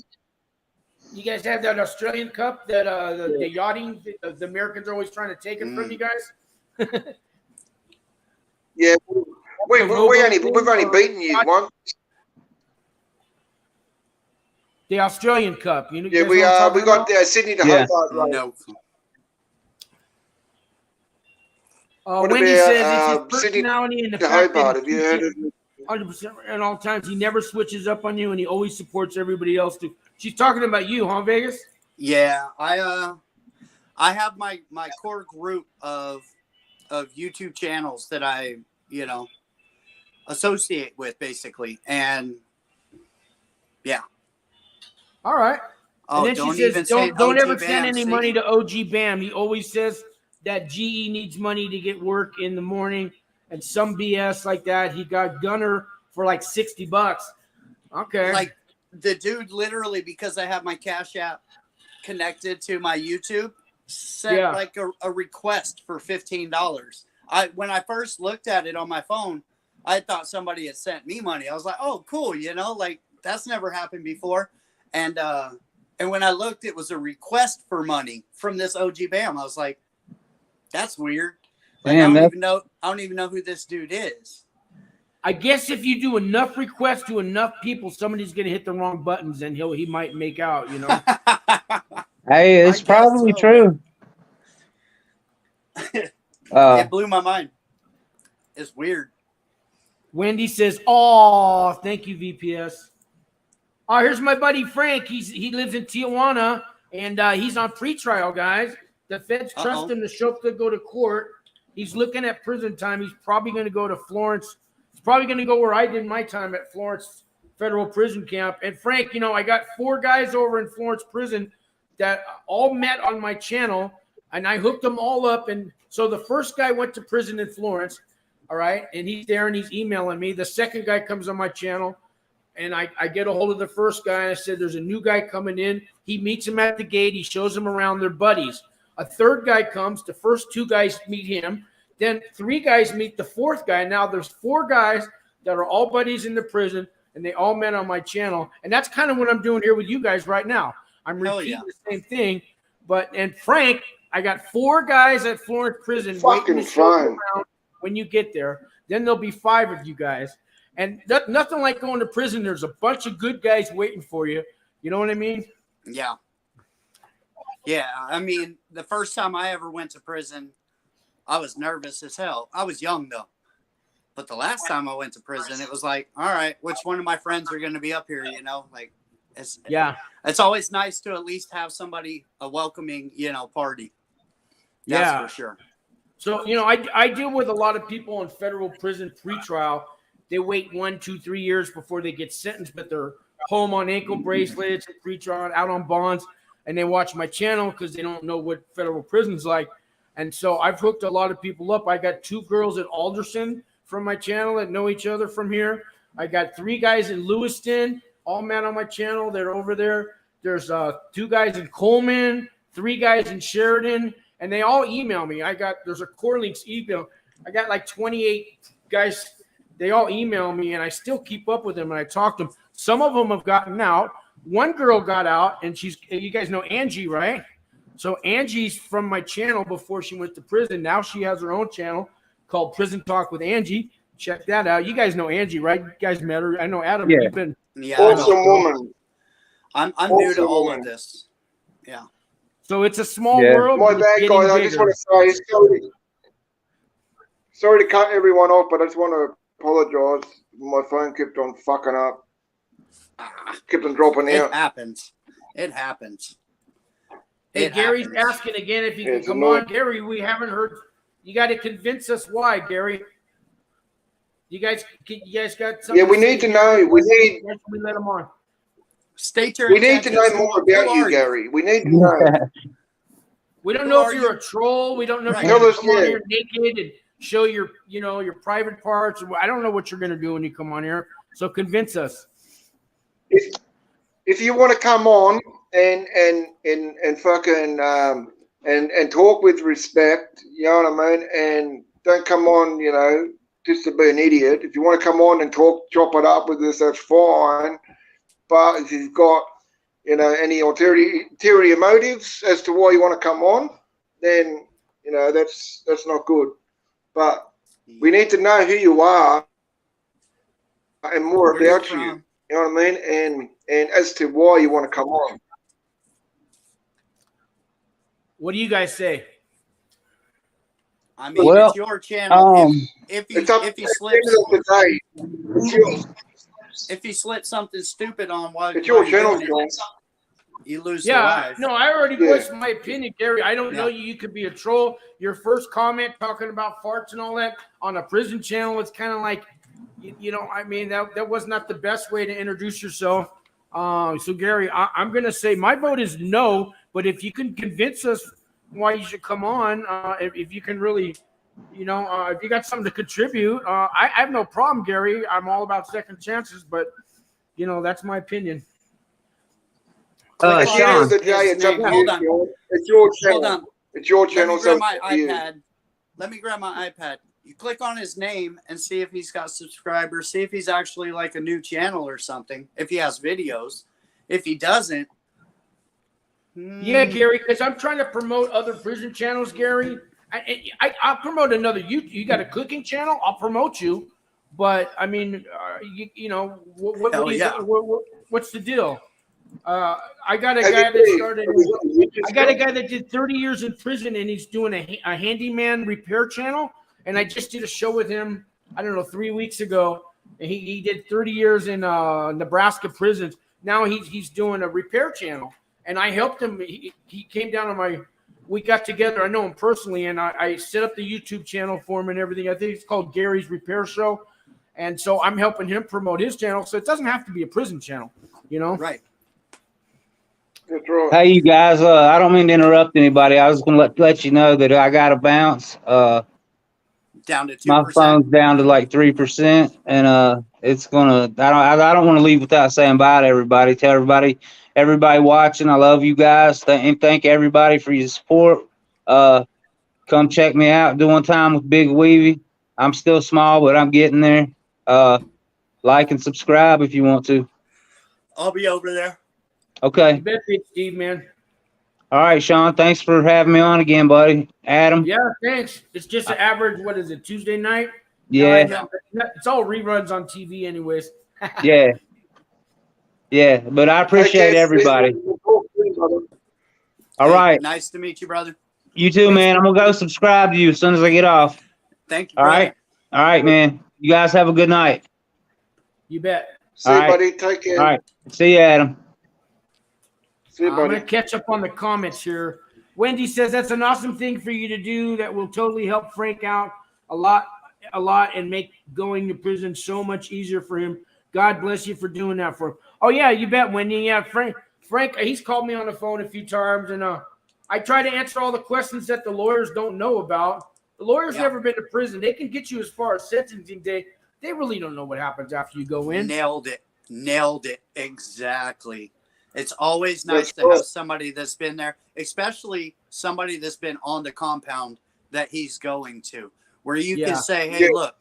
You guys have that Australian Cup that the yachting, the Americans are always trying to take it from you guys. Yeah, we've only beaten you once. The Australian Cup. You know, Yeah, we got Sydney to Hobart. Right? No. What Wendy about, says it's his Sydney personality and the to fact Hobart? that Have you heard of it? 100% at all times. He never switches up on you, and he always supports everybody else too. She's talking about you, huh, Vegas? Yeah, I have my core group of YouTube channels that I associate with basically, and yeah. All right. Oh, And then don't she says, even say don't OG ever send Bam, any see? money to OG Bam. He always says that GE needs money to get work in the morning and some BS like that. He got Gunner for like $60. Okay. Like the dude literally, because I have my Cash App connected to my YouTube, sent like a request for $15. When I first looked at it on my phone, I thought somebody had sent me money. I was like, oh, cool, like that's never happened before. And when I looked, it was a request for money from this OG Bam. I was like, that's weird. Like, Damn, I don't even know who this dude is. I guess if you do enough requests to enough people, somebody's gonna hit the wrong buttons, and he might make out. Hey, it's probably so, true. It blew my mind. It's weird. Wendy says, "Oh, thank you, VPS." Oh, here's my buddy Frank. He lives in Tijuana, and he's on pretrial, guys. The feds trust him to show up to go to court. He's looking at prison time. He's probably going to go to Florence. He's probably going to go where I did my time at Florence Federal Prison Camp. And Frank, I got 4 guys over in Florence Prison that all met on my channel, and I hooked them all up. And so the first guy went to prison in Florence, all right, and he's there and he's emailing me. The second guy comes on my channel, and I get a hold of the first guy, and I said, there's a new guy coming in. He meets him at the gate. He shows him around. Their buddies. A third guy comes. The first 2 guys meet him. Then 3 guys meet the 4th guy. Now there's 4 guys that are all buddies in the prison, and they all met on my channel. And that's kind of what I'm doing here with you guys right now. I'm repeating the same thing. And Frank, I got 4 guys at Florence Prison waiting to show you around when you get there. Then there'll be 5 of you guys. And nothing like going to prison. There's a bunch of good guys waiting for you. You know what I mean? Yeah. Yeah. I mean, the first time I ever went to prison, I was nervous as hell. I was young, though. But the last time I went to prison, it was like, all right, which one of my friends are going to be up here? Like, it's always nice to at least have somebody, a welcoming, party. That's for sure. So, I deal with a lot of people in federal prison pretrial. They wait 1, 2, 3 years before they get sentenced, but they're home on ankle bracelets, pretrial, out on bonds, and they watch my channel because they don't know what federal prison's like. And so I've hooked a lot of people up. I got 2 girls at Alderson from my channel that know each other from here. I got 3 guys in Lewiston, all met on my channel. They're over there. There's 2 guys in Coleman, 3 guys in Sheridan, and they all email me. There's a Core Links email. I got like 28 guys. They all email me, and I still keep up with them, and I talk to them. Some of them have gotten out. One girl got out, and you guys know Angie, right? So Angie's from my channel before she went to prison. Now she has her own channel called Prison Talk with Angie. Check that out. You guys know Angie, right? You guys met her. I know Adam. Yeah. You've been Awesome woman. I'm new to all of this. Yeah. So it's a small world. My bad, guys. I just want to say, sorry to cut everyone off, but I just want to apologize. My phone kept on fucking up. Kept on dropping out. It happens. Hey, Gary's asking again if you can come on. Gary, we haven't heard. You got to convince us why, Gary. You guys got something? Yeah, we need to know. We let them on. Stay tuned. We need to know more about you, Gary. We need to know. We don't know if you're a troll. We don't know if you're come on here naked and show your private parts. I don't know what you're gonna do when you come on here. So convince us. If you want to come on and fucking and talk with respect, you know what I mean, and don't come on, just to be an idiot. If you want to come on and chop it up with us, that's fine. But if you've got, any ulterior motives as to why you want to come on, then, that's not good. But we need to know who you are and more about you. You know what I mean? And as to why you want to come on. What do you guys say? I mean, Well, it's your channel. If he slips, if he slips something stupid on while it's your channel, doing Sean. it, you lose the life. No, I already voiced my opinion, Gary. I don't know you. You could be a troll. Your first comment talking about farts and all that on a prison channel, it's kind of like, you know, I mean, that was not the best way to introduce yourself. So, Gary, I'm going to say my vote is no, but if you can convince us why you should come on, if you can really, you know, if you got something to contribute, I have no problem, Gary. I'm all about second chances, but, you know, that's my opinion. At the end of the day, it's up to you, Sean. It's your channel. Hold on. It's your channel. Let me grab my iPad. Let me grab my iPad. You click on his name and see if he's got subscribers. See if he's actually like a new channel or something. If he has videos. If he doesn't. Yeah, Gary, because I'm trying to promote other prison channels, Gary. I'll promote another. You got a cooking channel? I'll promote you. But, I mean, you know, what's the deal? I got a guy that started. I got a guy that did 30 years in prison, and he's doing a handyman repair channel. And I just did a show with him, I don't know, 3 weeks ago. And he did 30 years in Nebraska prisons. Now he's doing a repair channel, and I helped him. He came down on we got together. I know him personally, and I set up the YouTube channel for him and everything. I think it's called Gary's Repair Show. And so I'm helping him promote his channel. So it doesn't have to be a prison channel, you know? Right. Hey, you guys, I don't mean to interrupt anybody. I was going to let you know that I got to bounce. Down to 2%. My phone's down to like 3%, and it's gonna. I don't want to leave without saying bye to everybody. Tell everybody watching, I love you guys. And thank everybody for your support. Come check me out. Doing time with Big Weavy. I'm still small, but I'm getting there. Like and subscribe if you want to. I'll be over there. Okay. You bet, Big Steve, man. All right, Sean. Thanks for having me on again, buddy. Adam. Yeah, thanks. It's just an average. What is it? Tuesday night? Yeah. It's all reruns on TV, anyways. Yeah. Yeah, but I appreciate everybody. All right. Nice to meet you, brother. You too, man. I'm gonna go subscribe to you as soon as I get off. Thank you. All right. All right, man. You guys have a good night. You bet. See you, buddy. Take care. All right. See you, Adam. I'm going to catch up on the comments here. Wendy says that's an awesome thing for you to do that will totally help Frank out a lot and make going to prison so much easier for him. God bless you for doing that for him. Oh, yeah, you bet, Wendy. Yeah, Frank, he's called me on the phone a few times, and I try to answer all the questions that the lawyers don't know about. The lawyers never been to prison. They can get you as far as sentencing day. They really don't know what happens after you go in. Nailed it. Exactly. It's always nice to have somebody that's been there, especially somebody that's been on the compound that he's going to, where you can say, hey, look,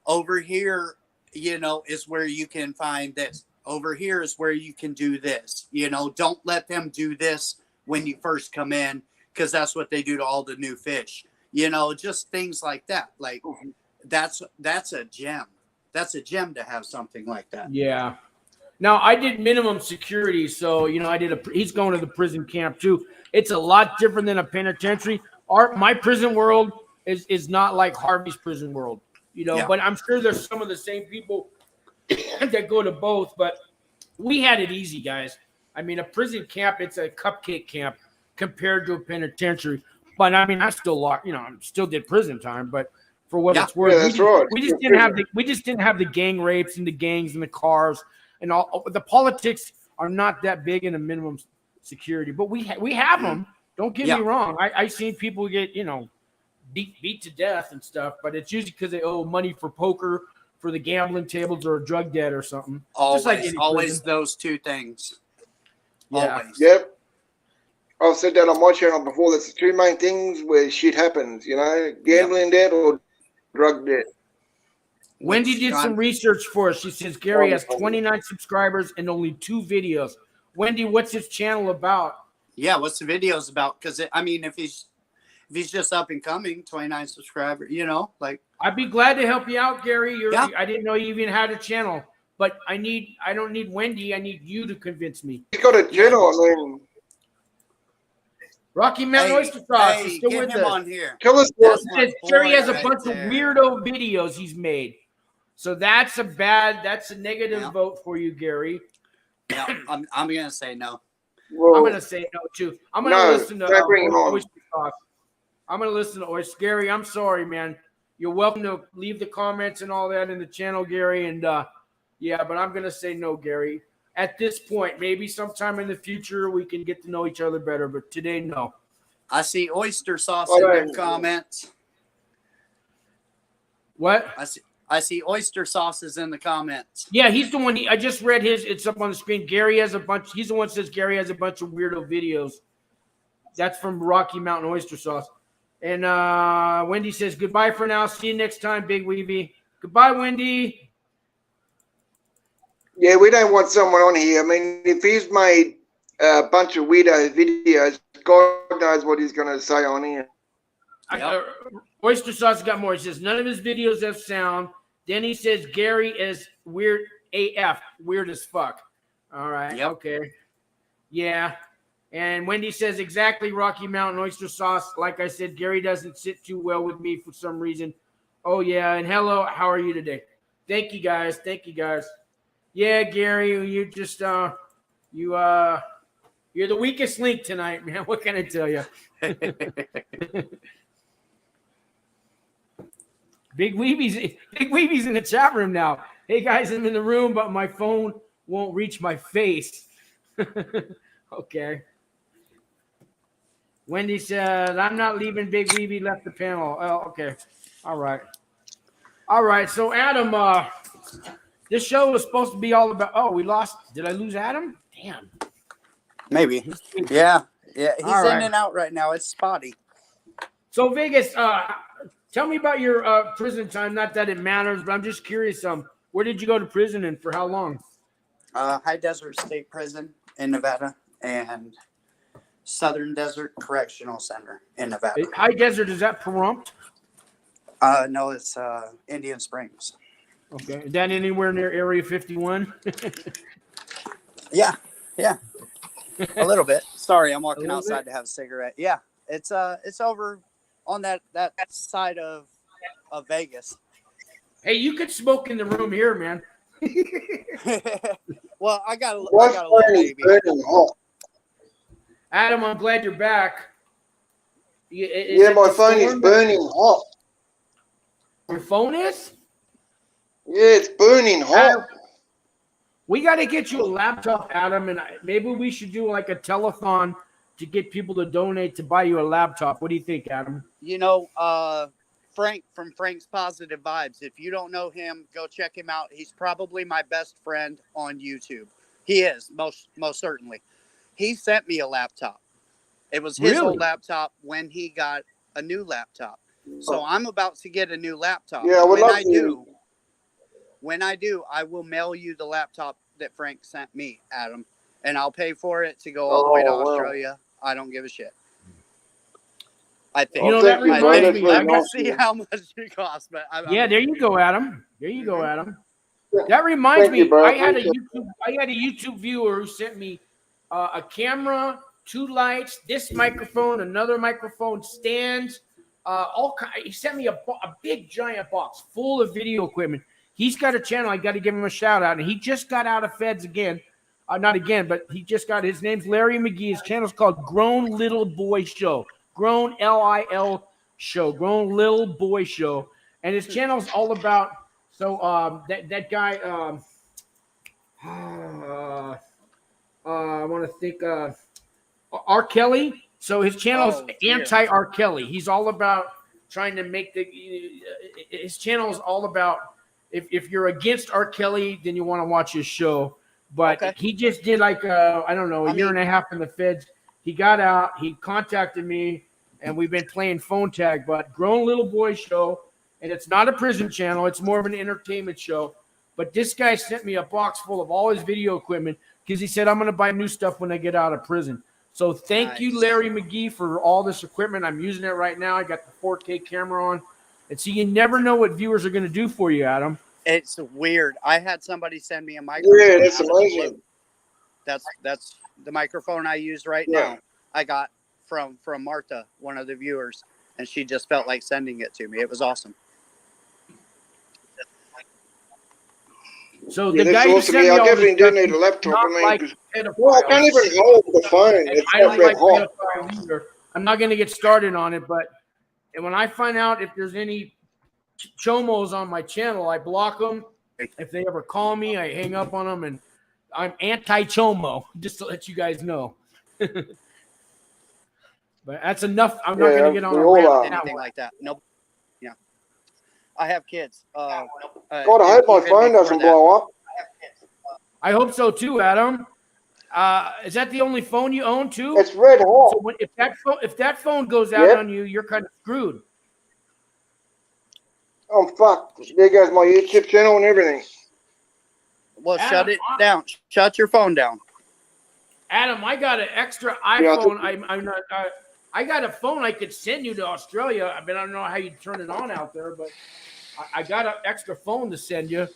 over here, you know, is where you can find this. Over here is where you can do this. You know, don't let them do this when you first come in, because that's what they do to all the new fish. You know, just things like that. Like, that's a gem. That's a gem to have something like that. Yeah. Now, I did minimum security, so, you know, he's going to the prison camp, too. It's a lot different than a penitentiary. My prison world is not like Harvey's prison world, you know, but I'm sure there's some of the same people that go to both, but we had it easy, guys. I mean, a prison camp, it's a cupcake camp compared to a penitentiary. But, I mean, I still did prison time, but for what it's worth, we just didn't have the gang rapes and the gangs and the cars. And all the politics are not that big in a minimum security, but we have them. Don't get me wrong. I've seen people get, you know, beat to death and stuff, but it's usually because they owe money for poker, for the gambling tables, or a drug debt or something. Always those two things. Yeah. Always. Yep. I've said that on my channel before. That's the two main things where shit happens, you know, gambling debt or drug debt. Wendy did some research for us. She says Gary has 29 subscribers and only 2 videos. Wendy, what's his channel about? Yeah, what's the videos about? Because I mean, if he's just up and coming, 29 subscribers, you know, like I'd be glad to help you out, Gary. I didn't know you even had a channel, but I don't need Wendy. I need you to convince me. He's got a channel. I mean, Rocky Mountain Oyster Sauce is still get with him us. on here. Kill us. That's my Says Gary has a boy bunch right of there. weirdo videos he's made. So that's a negative vote for you, Gary. No, I'm gonna say no. Well, I'm gonna say no too. I'm gonna no, listen to don't bring him on. Oyster Sauce. I'm gonna listen to Oyster. Gary, I'm sorry, man. You're welcome to leave the comments and all that in the channel, Gary. And yeah, but I'm gonna say no, Gary. At this point, maybe sometime in the future we can get to know each other better, but today, no. I see oyster sauce All in right. the comments. What? I see oyster sauces in the comments. Yeah, he's the one. I just read his. It's up on the screen. Gary has a bunch. He's the one that says Gary has a bunch of weirdo videos. That's from Rocky Mountain Oyster Sauce. And Wendy says, goodbye for now. See you next time, Big Weeby. Goodbye, Wendy. Yeah, we don't want someone on here. I mean, if he's made a bunch of weirdo videos, God knows what he's going to say on here. Oyster Sauce got more. He says, none of his videos have sound. Then he says, Gary is weird AF. Weird as fuck. All right. Yep. Okay. Yeah. And Wendy says, exactly, Rocky Mountain Oyster Sauce. Like I said, Gary doesn't sit too well with me for some reason. Oh, yeah. And hello, how are you today? Thank you, guys. Thank you, guys. Yeah, Gary, you just, you're the weakest link tonight, man. What can I tell you? Big Weeby's in the chat room now. Hey, guys, I'm in the room, but my phone won't reach my face. Okay. Wendy said, I'm not leaving. Big Weeby left the panel. Oh, okay. All right. All right. So, Adam, this show was supposed to be all about. Oh, we lost. Did I lose Adam? Damn. Maybe. Yeah. Yeah. He's All right. in and out right now. It's spotty. So, Vegas, tell me about your prison time. Not that it matters, but I'm just curious. Where did you go to prison and for how long? High Desert State Prison in Nevada and Southern Desert Correctional Center in Nevada. High Desert, is that Pahrump? No, it's Indian Springs. Okay. Is that anywhere near Area 51? Yeah. Yeah. A little bit. Sorry, I'm walking little outside bit? to have a cigarette. Yeah. It's over on that side of Vegas. Hey, you could smoke in the room here, man. Well, I got a My little phone is baby. burning hot. Adam, I'm glad you're back. Yeah, my phone is burning hot. Your phone is? Yeah, it's burning hot. Adam, we got to get you a laptop, Adam, and maybe we should do like a telethon to get people to donate to buy you a laptop. What do you think, Adam? You know, Frank from Frank's Positive Vibes. If you don't know him, go check him out. He's probably my best friend on YouTube. He is, most certainly. He sent me a laptop. It was his Really? old laptop when he got a new laptop. So I'm about to get a new laptop. Yeah, I would when love I to. do, when I do, I will mail you the laptop that Frank sent me, Adam, and I'll pay for it to go all the way to Oh, wow. Australia. I don't give a shit. I think. You know, thank that you, bro. reminds That's me. very I I'm got, gonna nice. see how much it costs, but yeah, there you go, Adam. There you go, Adam. That reminds Thank me. you, bro. I had a Appreciate YouTube viewer who sent me a camera, 2 lights, this microphone, another microphone, stands, all kind. He sent me a big giant box full of video equipment. He's got a channel. I got to give him a shout out, and he just got out of feds again. Not again, but he just got. His name's Larry McGee. His channel's called Grown Little Boy Show. Grown LIL Show. Grown Little Boy Show, and his channel's all about. So that guy. I want to think. R. Kelly. So his channel's anti-R. Kelly. He's all about trying to make his channel is all about if you're against R. Kelly, then you want to watch his show. But he just did like I don't know, a year and a half in the feds. He got out, he contacted me, and we've been playing phone tag. But Grown Little Boy Show, and it's not a prison channel, it's more of an entertainment show. But this guy sent me a box full of all his video equipment because he said I'm gonna buy new stuff when I get out of prison. So thank you, Larry McGee, for all this equipment. I'm using it right now. I got the 4K camera on. And so you never know what viewers are going to do for you, Adam. It's weird. I had somebody send me a microphone. Yeah, that's amazing. That's the microphone I use right now. I got from Martha, one of the viewers, and she just felt like sending it to me. It was awesome. So Yeah, the that's guy who awesome. sent Yeah, me I all definitely this do stuff need is a laptop. not I mean, like 'cause- pedophiles. well, I can't even hold the phone. And It's I not don't red like hot. pedophiles either. I'm not going to get started on it, but when I find out if there's any chomos on my channel, I block them. If they ever call me, I hang up on them, and I'm anti-chomo, just to let you guys know. But that's enough. I'm not going to get on we a all rant are. on that Anything one. like that. Nope. Yeah. I have kids. God, I hope my even phone before doesn't that. blow up. I hope so too, Adam. Is that the only phone you own too? It's red hot. So if that phone goes out Yep. on you, you're kind of screwed. Oh, fuck. There goes my YouTube channel and everything. Well, Adam, shut it down. Shut your phone down. Adam, I got an extra Yeah, iPhone. I'm not. I got a phone I could send you to Australia. I mean, I don't know how you turn it on out there, but I got an extra phone to send you.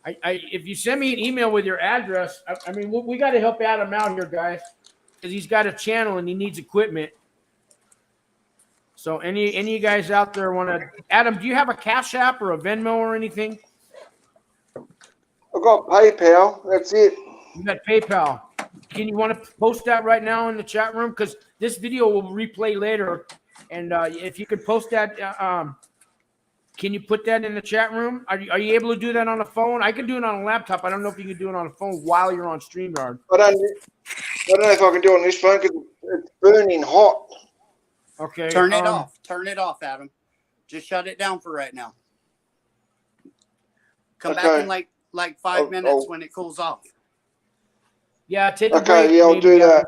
If you send me an email with your address, I mean, we got to help Adam out here, guys, because he's got a channel and he needs equipment. So any of you guys out there want to? Adam, do you have a Cash App or a Venmo or anything? I've got PayPal. That's it. You got PayPal. Can you want to post that right now in the chat room? Because this video will replay later. And if you could post that, can you put that in the chat room? Are you able to do that on a phone? I can do it on a laptop. I don't know if you can do it on a phone while you're on StreamYard. I don't know if I can do it on this phone because it's burning hot. Okay. Turn it off. Turn it off, Adam. Just shut it down for right now. Come back in like 5 minutes when it cools off. Yeah, take a break. Okay, yeah, I'll do that.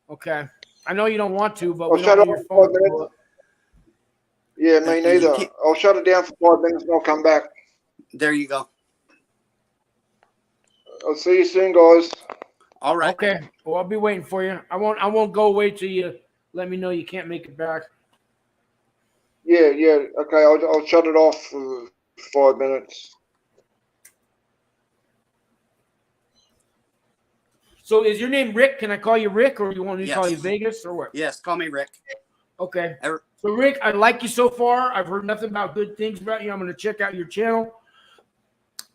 Okay. I know you don't want to, but I'll we shut don't off need your for phone. 5 minutes. Yeah, me neither. I'll shut it down for 5 minutes and I'll come back. There you go. I'll see you soon, guys. All right. Okay. Well, I'll be waiting for you. I won't go away till you let me know you can't make it back. Yeah. Okay, I'll shut it off for 5 minutes. So is your name Rick? Can I call you Rick, or you want me to call you Yes. Vegas, or what? Yes, call me Rick. Okay. So Rick, I like you so far. I've heard nothing about good things about you. I'm going to check out your channel.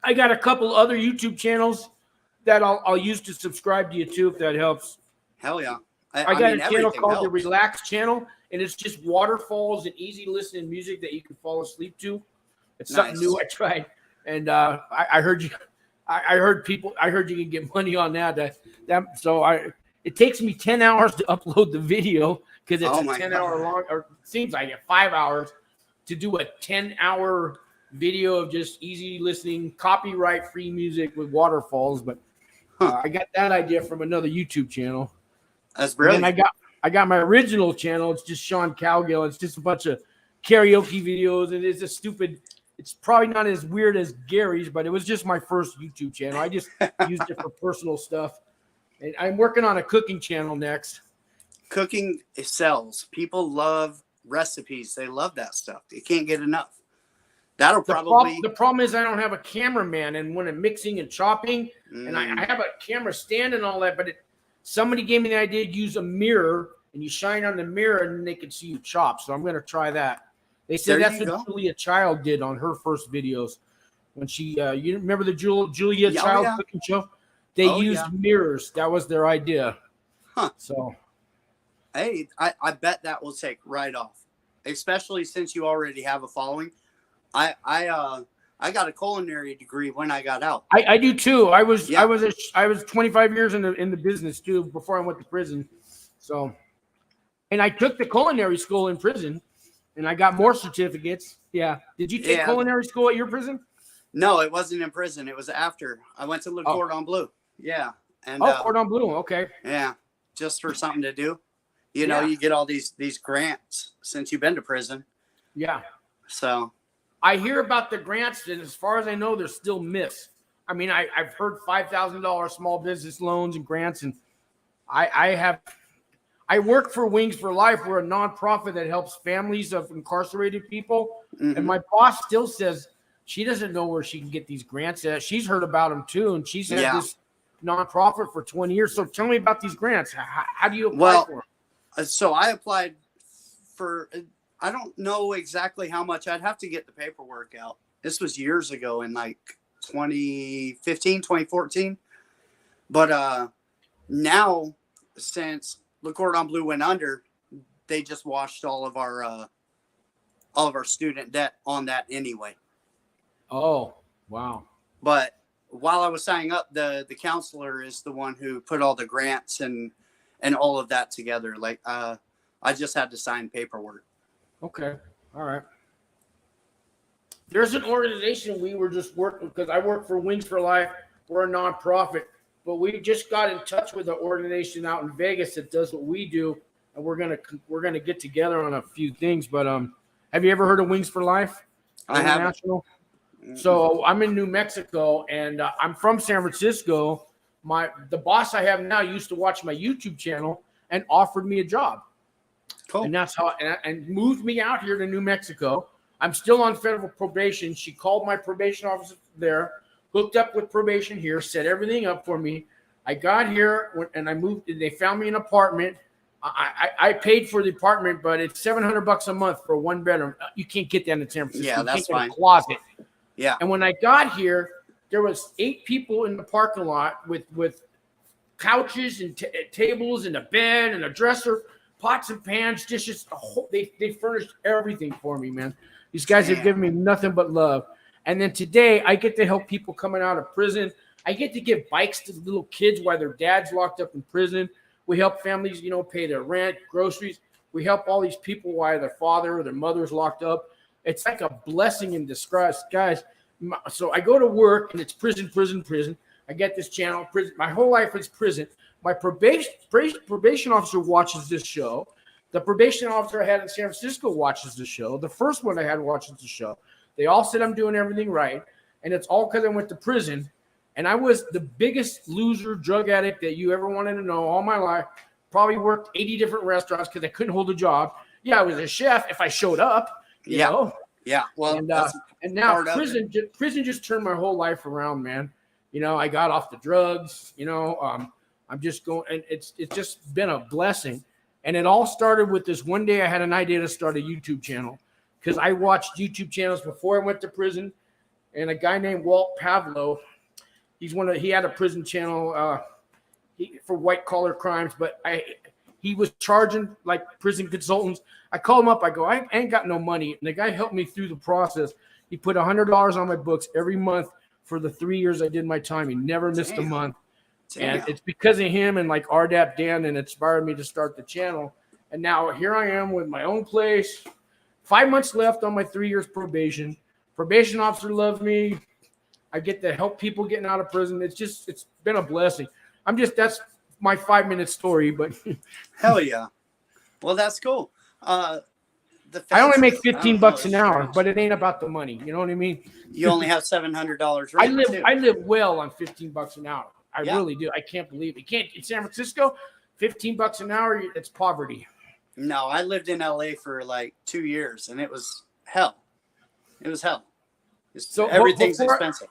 I got a couple other YouTube channels that I'll use to subscribe to you too, if that helps. Hell yeah. I got mean, a channel called the helps. Relax Channel, and it's just waterfalls and easy listening music that you can fall asleep to. It's something new I tried, and I heard you. I heard you can get money on that. It takes me 10 hours to upload the video because it's a 10-hour long, or it seems like it 5 hours to do a 10-hour video of just easy listening, copyright free music with waterfalls. But I got that idea from another YouTube channel. That's brilliant. And I got my original channel. It's just CONCowgill. It's just a bunch of karaoke videos, and it's a stupid. It's probably not as weird as Gary's, but it was just my first YouTube channel. I just used it for personal stuff. And I'm working on a cooking channel next. Cooking sells. People love recipes. They love that stuff. You can't get enough. That'll probably. The problem is I don't have a cameraman, and when I'm mixing and chopping, and I have a camera stand and all that, but somebody gave me the idea to use a mirror, and you shine on the mirror, and then they can see you chop. So I'm going to try that. They said that's what Julia Child did on her first videos. When she, you remember the Julia Child cooking show? They used mirrors. That was their idea. Huh. So. Hey, I bet that will take right off, especially since you already have a following. I got a culinary degree when I got out. I do too. I was 25 years in the business too before I went to prison. So, and I took the culinary school in prison. And I got more certificates. Yeah. Did you take culinary school at your prison? No, it wasn't in prison. It was after. I went to Le Cordon Bleu. Yeah. And Cordon Bleu. Okay. Yeah. Just for something to do. You know, you get all these grants since you've been to prison. Yeah. So. I hear about the grants, and as far as I know, they're still myths. I mean, I've heard $5,000 small business loans and grants, and I work for Wings for Life. We're a nonprofit that helps families of incarcerated people. Mm-hmm. And my boss still says she doesn't know where she can get these grants at. She's heard about them too. And she's had this nonprofit for 20 years. So tell me about these grants. How do you apply for them? So I applied for, I don't know exactly how much. I'd have to get the paperwork out. This was years ago in like 2015, 2014. But now, since Le Cordon Bleu went under, they just washed all of our student debt on that anyway. Oh, wow. But while I was signing up, the counselor is the one who put all the grants and all of that together. Like, I just had to sign paperwork. Okay. All right. There's an organization we were just working, because I work for Wings for Life. We're a nonprofit, but we just got in touch with an organization out in Vegas that does what we do, and we're gonna get together on a few things. But have you ever heard of Wings for Life? I haven't. So I'm in New Mexico, and I'm from San Francisco. The boss I have now used to watch my YouTube channel and offered me a job. Cool. And that's how, and moved me out here to New Mexico. I'm still on federal probation. She called my probation officer there, hooked up with probation here, set everything up for me. I got here and I moved, and they found me an apartment. I paid for the apartment, but it's $700 a month for a 1-bedroom. You can't get that in San Francisco. Yeah, that's fine. A closet. Yeah. And when I got here, there was 8 people in the parking lot with couches and tables and a bed and a dresser, pots and pans, dishes. They furnished everything for me, man. These guys have given me nothing but love. And then today, I get to help people coming out of prison. I get to give bikes to little kids while their dad's locked up in prison. We help families, pay their rent, groceries. We help all these people while their father or their mother's locked up. It's like a blessing in disguise, guys. So I go to work, and it's prison. I get this channel, prison. My whole life is prison. My probation officer watches this show. The probation officer I had in San Francisco watches the show. The first one I had watches the show. They all said I'm doing everything right, and it's all because I went to prison. And I was the biggest loser, drug addict that you ever wanted to know all my life. Probably worked 80 different restaurants because I couldn't hold a job. Yeah, I was a chef if I showed up. You know? Yeah. Well, and now prison just turned my whole life around, man. I got off the drugs. I'm just going, and it's just been a blessing. And it all started with this one day I had an idea to start a YouTube channel, because I watched YouTube channels before I went to prison. And a guy named Walt Pavlo, he had a prison channel for white collar crimes, but he was charging like prison consultants. I called him up. I go, I ain't got no money. And the guy helped me through the process. He put $100 on my books every month for the 3 years I did my time. He never missed a month. And it's because of him and like RDAP Dan, and inspired me to start the channel. And now here I am with my own place. 5 months left on my 3 years probation. Probation officer loves me. I get to help people getting out of prison. It's been a blessing. That's my 5-minute story, but hell yeah. Well, that's cool. I only make $15 an hour, but it ain't about the money. You know what I mean? You only have $700. I live well on $15 an hour. I really do. I can't believe it. In San Francisco, $15 an hour, it's poverty. No, I lived in LA for like 2 years, and it was hell. It was hell. So everything's expensive.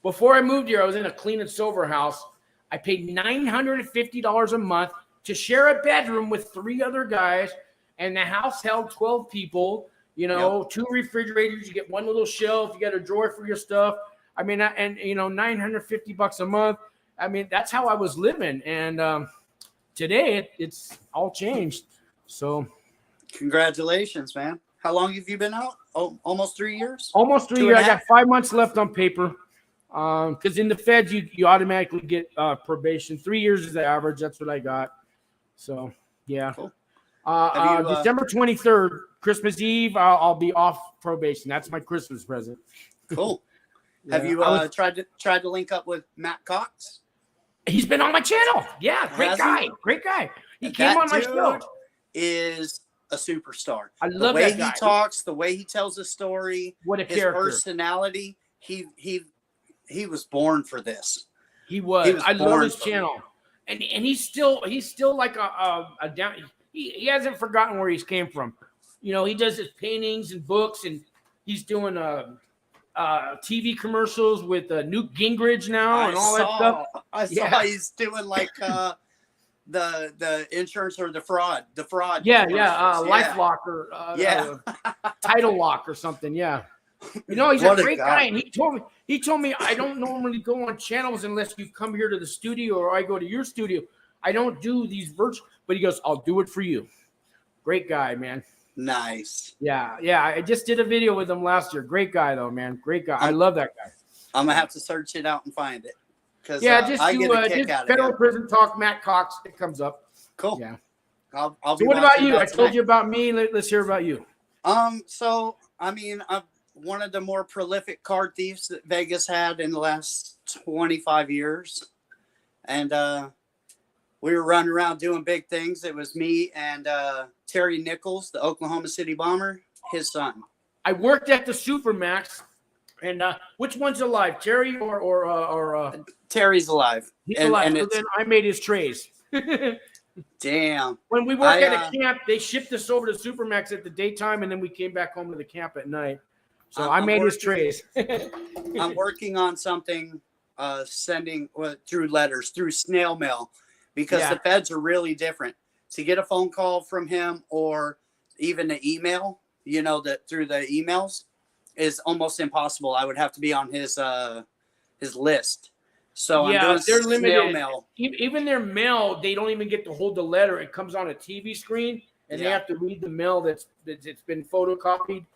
Before I moved here, I was in a clean and sober house. I paid $950 a month to share a bedroom with 3 other guys, and the house held 12 people. 2 refrigerators. You get 1 little shelf. You got a drawer for your stuff. I mean, and $950 a month. I mean, that's how I was living. And today it's all changed. So, congratulations, man. How long have you been out? Oh, almost 3 years. Almost 3 years. I got 5 months left on paper. Because in the feds, you automatically get probation. 3 years is the average. That's what I got. So, yeah. Cool. December 23rd, Christmas Eve, I'll be off probation. That's my Christmas present. Cool. Yeah. Have you tried to link up with Matt Cox? He's been on my channel. Yeah, great guy. He came on my show. Is a superstar. I love the way that guy. He talks, the way he tells a story, what a his character. Personality. He was born for this. He was. I love his channel, and he's still like a down. He hasn't forgotten where he's came from. He does his paintings and books, and he's doing TV commercials with Newt Gingrich now and all that stuff. I saw he's doing like the insurance or the fraud. Yeah, commercials. Life Lock or Title Lock or something. Yeah. You know, he's a What a great guy. guy, and he told me I don't normally go on channels unless you come here to the studio or I go to your studio. I don't do these virtual, but he goes, I'll do it for you. Great guy, man. Nice. Yeah. I just did a video with him last year. Great guy, though, man. Great guy. I love that guy. I'm gonna have to search it out and find it. Because Just I do get a kick just out of Federal it. Prison Talk, Matt Cox. It comes up. Cool. Yeah. I'll So be what about watching you? that I told tonight. you about me. Let's hear about you. So I mean, I'm one of the more prolific card thieves that Vegas had in the last 25 years, and we were running around doing big things. It was me and Terry Nichols, the Oklahoma City bomber, his son. I worked at the Supermax, and which one's alive, Terry or Terry's alive. he's And- alive. and So it's- then I made his trays. Damn. When we worked I, at a camp, they shipped us over to Supermax at the daytime, and then we came back home to the camp at night. So I I'm made his working- trays. I'm working on something, sending through letters, through snail mail, because Yeah. the feds are really different. To get a phone call from him or even an email, you know, that through the emails is almost impossible. I would have to be on his list. So I'm doing they're snail limited. mail. Even their mail, they don't even get to hold the letter. It comes on a TV screen, and they Yeah. have to read the mail that's it's been photocopied.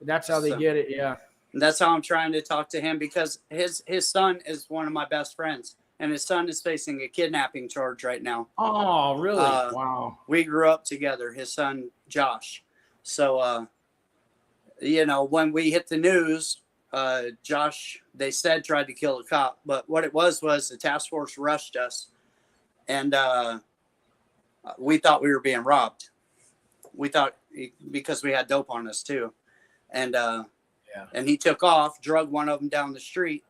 That's how they So- get it. Yeah. And that's how I'm trying to talk to him, because his son is one of my best friends, and his son is facing a kidnapping charge right now. Oh, really? Wow. We grew up together, his son Josh. So you know, when we hit the news, Josh, they said, tried to kill a cop, but what it was the task force rushed us, and we thought we were being robbed. We thought, because we had dope on us too, and and he took off, drugged one of them down the street.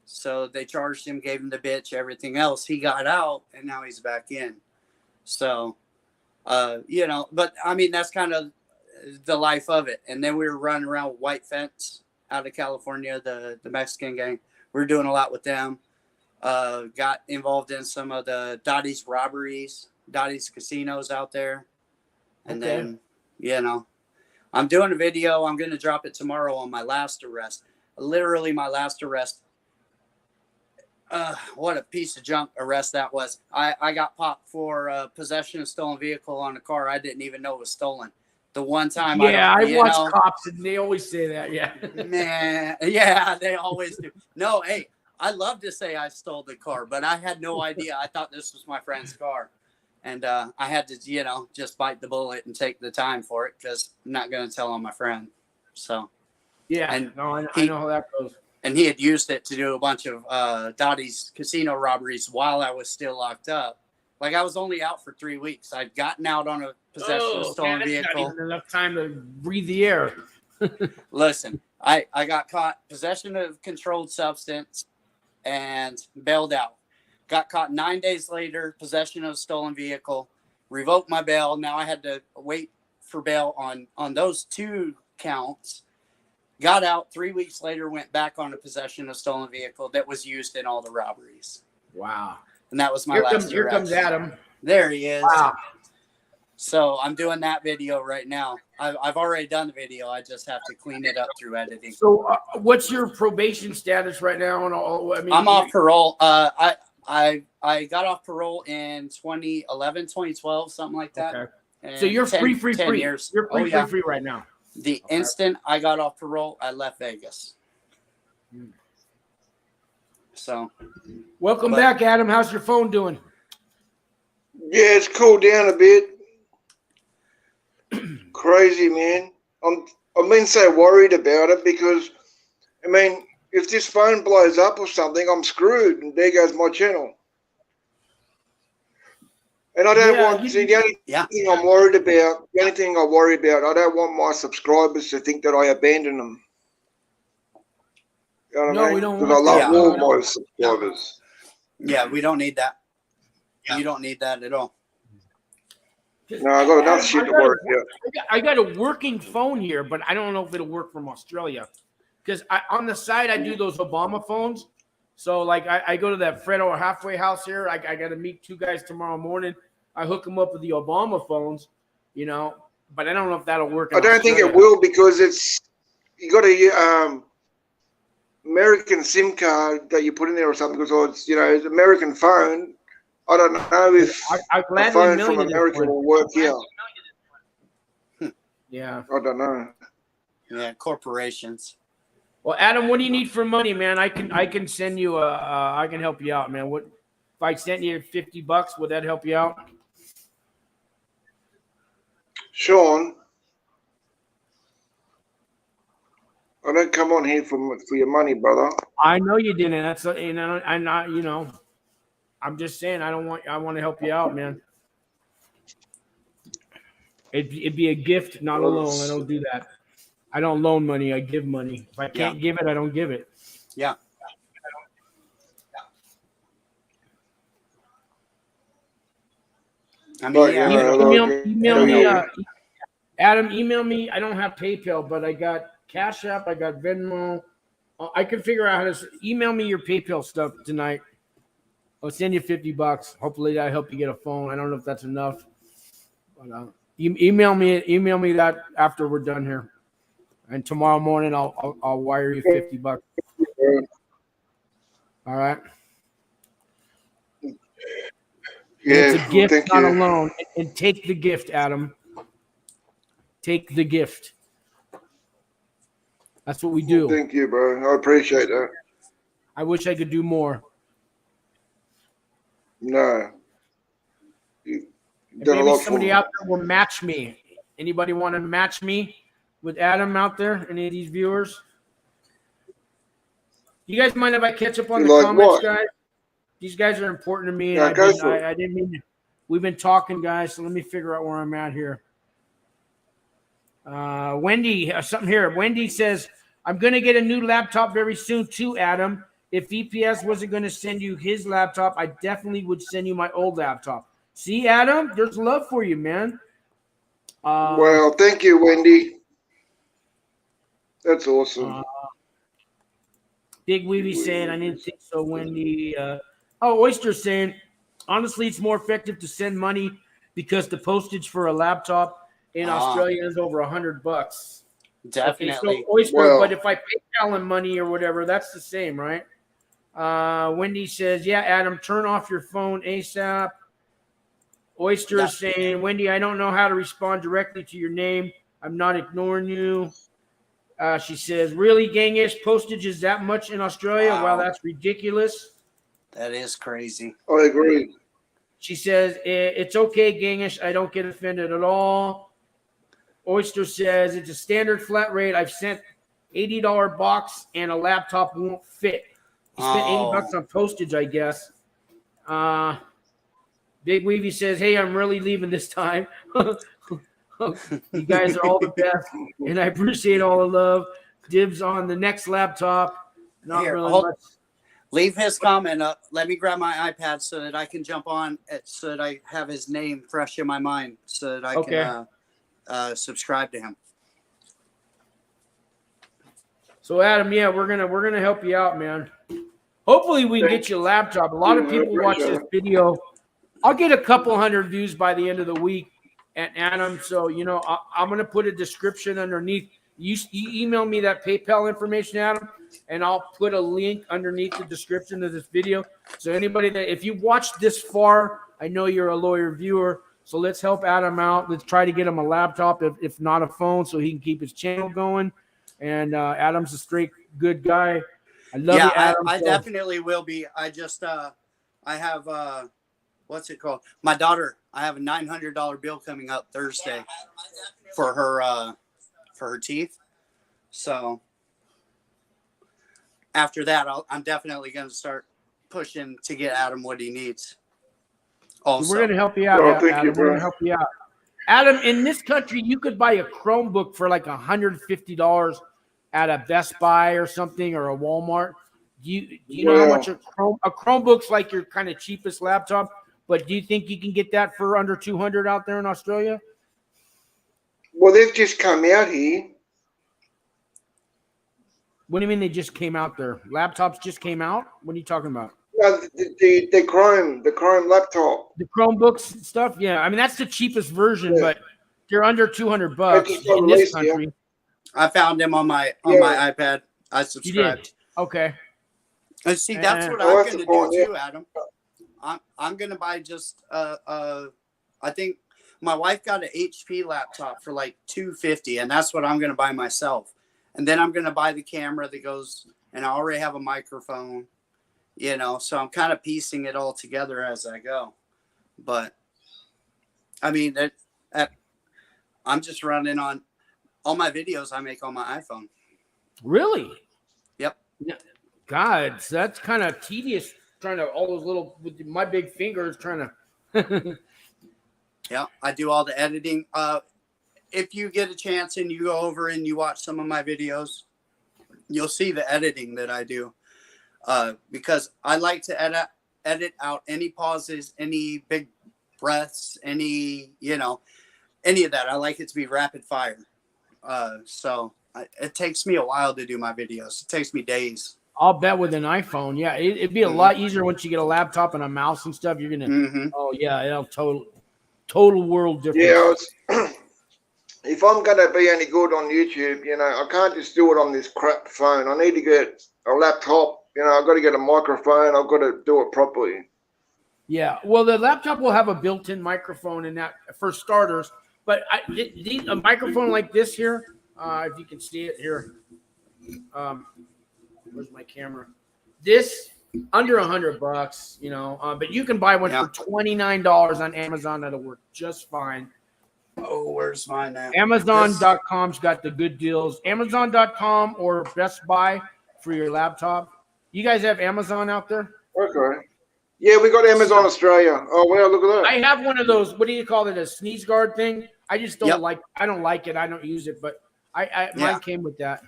So they charged him, gave him the bitch, everything else. He got out, and now he's back in. So, you know, but I mean, that's kind of the life of it. And then we were running around with White Fence out of California, the Mexican gang. We were doing a lot with them. Got involved in some of the Dottie's robberies, Dottie's casinos out there. And Okay. then, you know, I'm doing a video. I'm going to drop it tomorrow on my last arrest. Literally my last arrest. What a piece of junk arrest that was. I got popped for possession of stolen vehicle on a car I didn't even know was stolen. The one time I you watch know, cops, and they always say that. Yeah. man, yeah, they always do. No, hey, I love to say I stole the car, but I had no idea. I thought this was my friend's car. And I had to, you know, just bite the bullet and take the time for it, because I'm not going to tell on my friend. So, Yeah. And No, I he- know how that goes. and he had used it to do a bunch of Dottie's casino robberies while I was still locked up. Like, I was only out for 3 weeks. I'd gotten out on a possession of stolen that's vehicle. not even enough time to breathe the air. Listen, I got caught possession of controlled substance and bailed out. Got caught 9 days later, possession of a stolen vehicle, revoked my bail. Now I had to wait for bail on those 2 counts. Got out 3 weeks later, went back on a possession of stolen vehicle that was used in all the robberies. Wow. And that was my Here last comes arrest. Adam. There he is. Wow. So I'm doing that video right now. I've already done the video. I just have to clean it up through editing. So, what's your probation status right now? And all, I mean, I'm off parole. I got off parole in 2011, 2012, something like that. Okay. And So you're 10 free. years. You're Oh, yeah. free right now. The Okay. instant I got off parole, I left Vegas. So Welcome But- back, Adam. How's your phone doing? Yeah, it's cooled down a bit. Crazy, man. I've been so worried about it because, I mean, if this phone blows up or something, I'm screwed, and there goes my channel. And I don't Yeah, want, you- see, the only yeah, thing I'm worried about, the only thing I worry about, I don't want my subscribers to think that I abandon them. You know what No, I mean? we don't Because I want love that. all my subscribers. yeah, we don't need that. You don't need that at all. No, I got enough shit to worry about. I got a working phone here, but I don't know if it'll work from Australia. Because on the side, I do those Obama phones. So, like, I go to that Fredo halfway house here. I got to meet 2 guys tomorrow morning. I hook them up with the Obama phones, you know, but I don't know if that'll work. I don't think it will because you got a American SIM card that you put in there or something because it's it's American phone. I don't know if a phone from America will work here. Yeah, I don't know. Yeah, corporations. Well, Adam, what do you need for money, man? I can send you I can help you out, man. What if I sent you $50? Would that help you out? Sean, I don't come on here for your money, brother. I know you didn't. That's I'm not. I'm just saying. I want to help you out, man. It'd be a gift, not a loan. I don't do that. I don't loan money. I give money. If I can't give it, I don't give it. Yeah. I mean, email me. Adam, email me. I don't have PayPal, but I got Cash App. I got Venmo. I can figure out how to email me your PayPal stuff tonight. I'll send you $50. Hopefully that help you get a phone. I don't know if that's enough, but email me that after we're done here, and tomorrow morning I'll wire you $50. All right. Yeah, it's a gift, not a loan. And take the gift, Adam. Take the gift. That's what we do. Thank you, bro. I appreciate that. I wish I could do more. No. You've done a lot for me. Somebody out there will match me. Anybody want to match me with Adam out there? Any of these viewers? You guys mind if I catch up on the comments, guys? These guys are important to me. And I didn't mean to. We've been talking, guys, so let me figure out where I'm at here. Wendy, something here. Wendy says, I'm going to get a new laptop very soon too, Adam. If EPS wasn't going to send you his laptop, I definitely would send you my old laptop. See, Adam, there's love for you, man. Well, thank you, Wendy. That's awesome. Big Weeby saying, I didn't think so, Wendy. Oyster saying, honestly, it's more effective to send money because the postage for a laptop in Australia is over $100. Definitely. Okay, so Oyster, but if I PayPal him money or whatever, that's the same, right? Wendy says, yeah, Adam, turn off your phone ASAP. Oyster is saying, Wendy, I don't know how to respond directly to your name. I'm not ignoring you. She says, really, Gangish, postage is that much in Australia? Wow, that's ridiculous. That is crazy. I agree. She says, it's okay, Gangish. I don't get offended at all. Oyster says, it's a standard flat rate. I've sent $80 box and a laptop won't fit. He spent $80 on postage, I guess. Big Weavy says, hey, I'm really leaving this time. You guys are all the best, and I appreciate all the love. Dibs on the next laptop. Not Here, really much. Leave his comment up. Let me grab my iPad so that I can jump on it, so that I have his name fresh in my mind, so that I can subscribe to him. So Adam, yeah, we're gonna help you out, man. Hopefully we can get you a laptop. A lot of people watch this video. I'll get a couple hundred views by the end of the week. And Adam, so I'm gonna put a description underneath. You email me that PayPal information, Adam, and I'll put a link underneath the description of this video. So anybody that, if you watched this far, I know you're a lawyer viewer. So let's help Adam out. Let's try to get him a laptop, if not a phone, so he can keep his channel going. And Adam's a straight good guy. I love you, Adam. I definitely will be. I just I have what's it called? My daughter. I have a $900 bill coming up Thursday for her teeth. So after that, I'm definitely going to start pushing to get Adam what he needs. Also, we're going to help you out. Adam. We're going to help you out. Adam, in this country, you could buy a Chromebook for like $150 at a Best Buy or something, or a Walmart. Do you know how much a Chromebook's like your kind of cheapest laptop? But do you think you can get that for under $200 out there in Australia? Well, they've just come out here. What do you mean they just came out there? Laptops just came out? What are you talking about? No, the Chrome laptop. The Chromebooks stuff. Yeah, I mean that's the cheapest version, Yeah. but they're under $200 It's not in this released, yeah. country. I found him on my Yeah. iPad. I You did. subscribed. Okay. And see, that's what Oh, I'm that's going the to point, do yeah. too, Adam. I'm going to buy just I think my wife got an HP laptop for like $250, and that's what I'm going to buy myself. And then I'm going to buy the camera that goes, and I already have a microphone, you know, so I'm kind of piecing it all together as I go. But I mean, I'm just running on all my videos I make on my iPhone. Really? Yep. God, that's kind of tedious. Trying to all those little with my big fingers trying to. Yeah, I do all the editing. If you get a chance and you go over and you watch some of my videos, you'll see the editing that I do. Because I like to edit out any pauses, any big breaths, any of that. I like it to be rapid fire. So it takes me a while to do my videos. It takes me days. I'll bet with an iPhone, yeah, it'd be a lot easier once you get a laptop and a mouse and stuff. You're gonna, oh yeah, it'll total world difference. Yeah, if I'm going to be any good on YouTube, I can't just do it on this crap phone. I need to get a laptop. I've got to get a microphone. I've got to do it properly. Yeah, well, the laptop will have a built-in microphone in that for starters. But a microphone like this here, if you can see it here. Where's my camera? This under $100, but you can buy one for $29 on Amazon. That'll work just fine. Oh, where's mine now? Amazon.com's got the good deals. Amazon.com or Best Buy for your laptop. You guys have Amazon out there? Okay. Yeah, we got Amazon Australia. Oh, well, look at that. I have one of those. What do you call it? A sneeze guard thing. I just don't like. I don't like it. I don't use it, but mine came with that.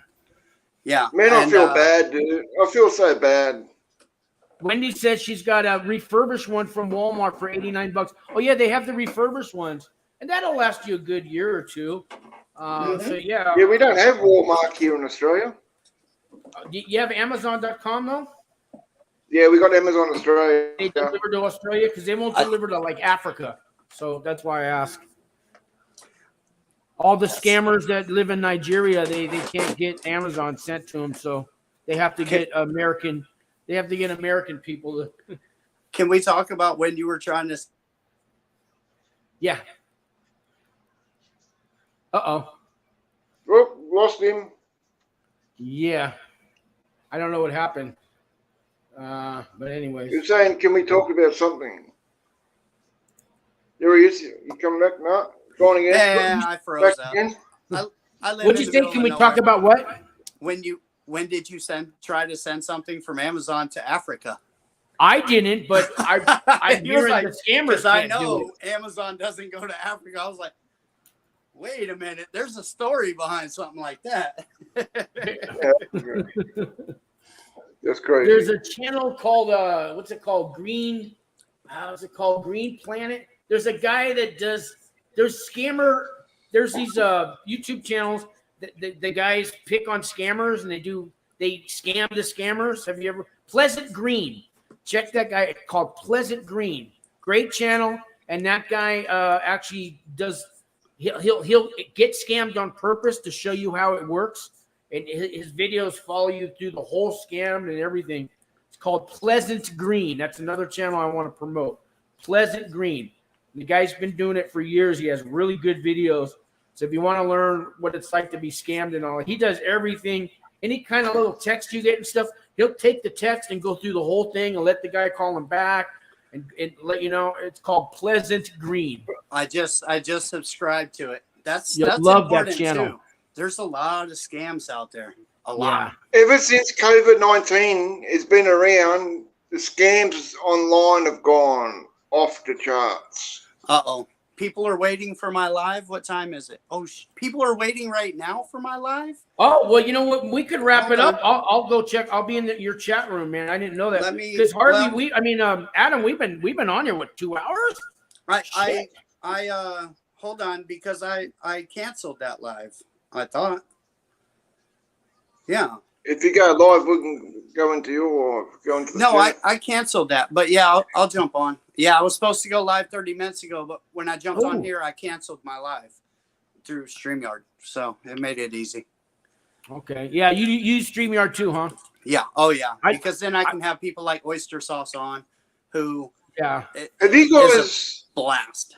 Yeah, man, I feel bad, dude. I feel so bad. Wendy says she's got a refurbished one from Walmart for $89. Oh yeah, they have the refurbished ones, and that'll last you a good year or two. So yeah. Yeah, we don't have Walmart here in Australia. You have Amazon.com though? Yeah, we got Amazon Australia. They deliver to Australia because they won't deliver to like Africa. So that's why I ask. All the scammers that live in Nigeria, they can't get Amazon sent to them, so they have to get American. They have to get American people to. Can we talk about when you were trying to? Yeah. Uh-oh. Oh, lost him. Yeah. I don't know what happened. But anyways. You're saying, can we talk about something? There he is. You coming back? No. Going again? Yeah, I froze out. What did you think? Can we talk about what? When did you try to send something from Amazon to Africa? I didn't, but I'm hearing like, the scammers. I know Amazon doesn't go to Africa. I was like, wait a minute, there's a story behind something like that. That's crazy. There's a channel called what's it called? Green. How's it called? Green Planet. There's a guy that does. There's these YouTube channels that the guys pick on scammers and they scam the scammers. Have you ever? Pleasant Green. Check that guy called Pleasant Green. Great channel, and that guy actually does. He'll get scammed on purpose to show you how it works, and his videos follow you through the whole scam and everything. It's called Pleasant Green. That's another channel I want to promote. Pleasant Green. The guy's been doing it for years. He has really good videos. So if you want to learn what it's like to be scammed and all, he does everything. Any kind of little text you get and stuff, he'll take the text and go through the whole thing and let the guy call him back and let you know. It's called Pleasant Green. I just subscribed to it. That's love that channel. Too. There's a lot of scams out there. A lot. Ever since COVID-19 has been around, the scams online have gone off the charts. Uh-oh. People are waiting for my live. What time is it? Oh, people are waiting right now for my live? Oh, well, you know what? We could wrap it up. I'll go check. I'll be in your chat room, man. I didn't know that. Because hardly Adam, we've been on here, what, 2 hours? Right. I hold on, because I canceled that live. I thought. Yeah. if you go live, we can go into your or go into the No, chat. I canceled that, but yeah, I'll jump on. Yeah, I was supposed to go live 30 minutes ago, but when I jumped on here, I canceled my live through StreamYard, so it made it easy. Okay. Yeah, you use StreamYard too, huh? Yeah. Oh, yeah. Because then I can have people like Oyster Sauce on, who yeah. Have you guys blast?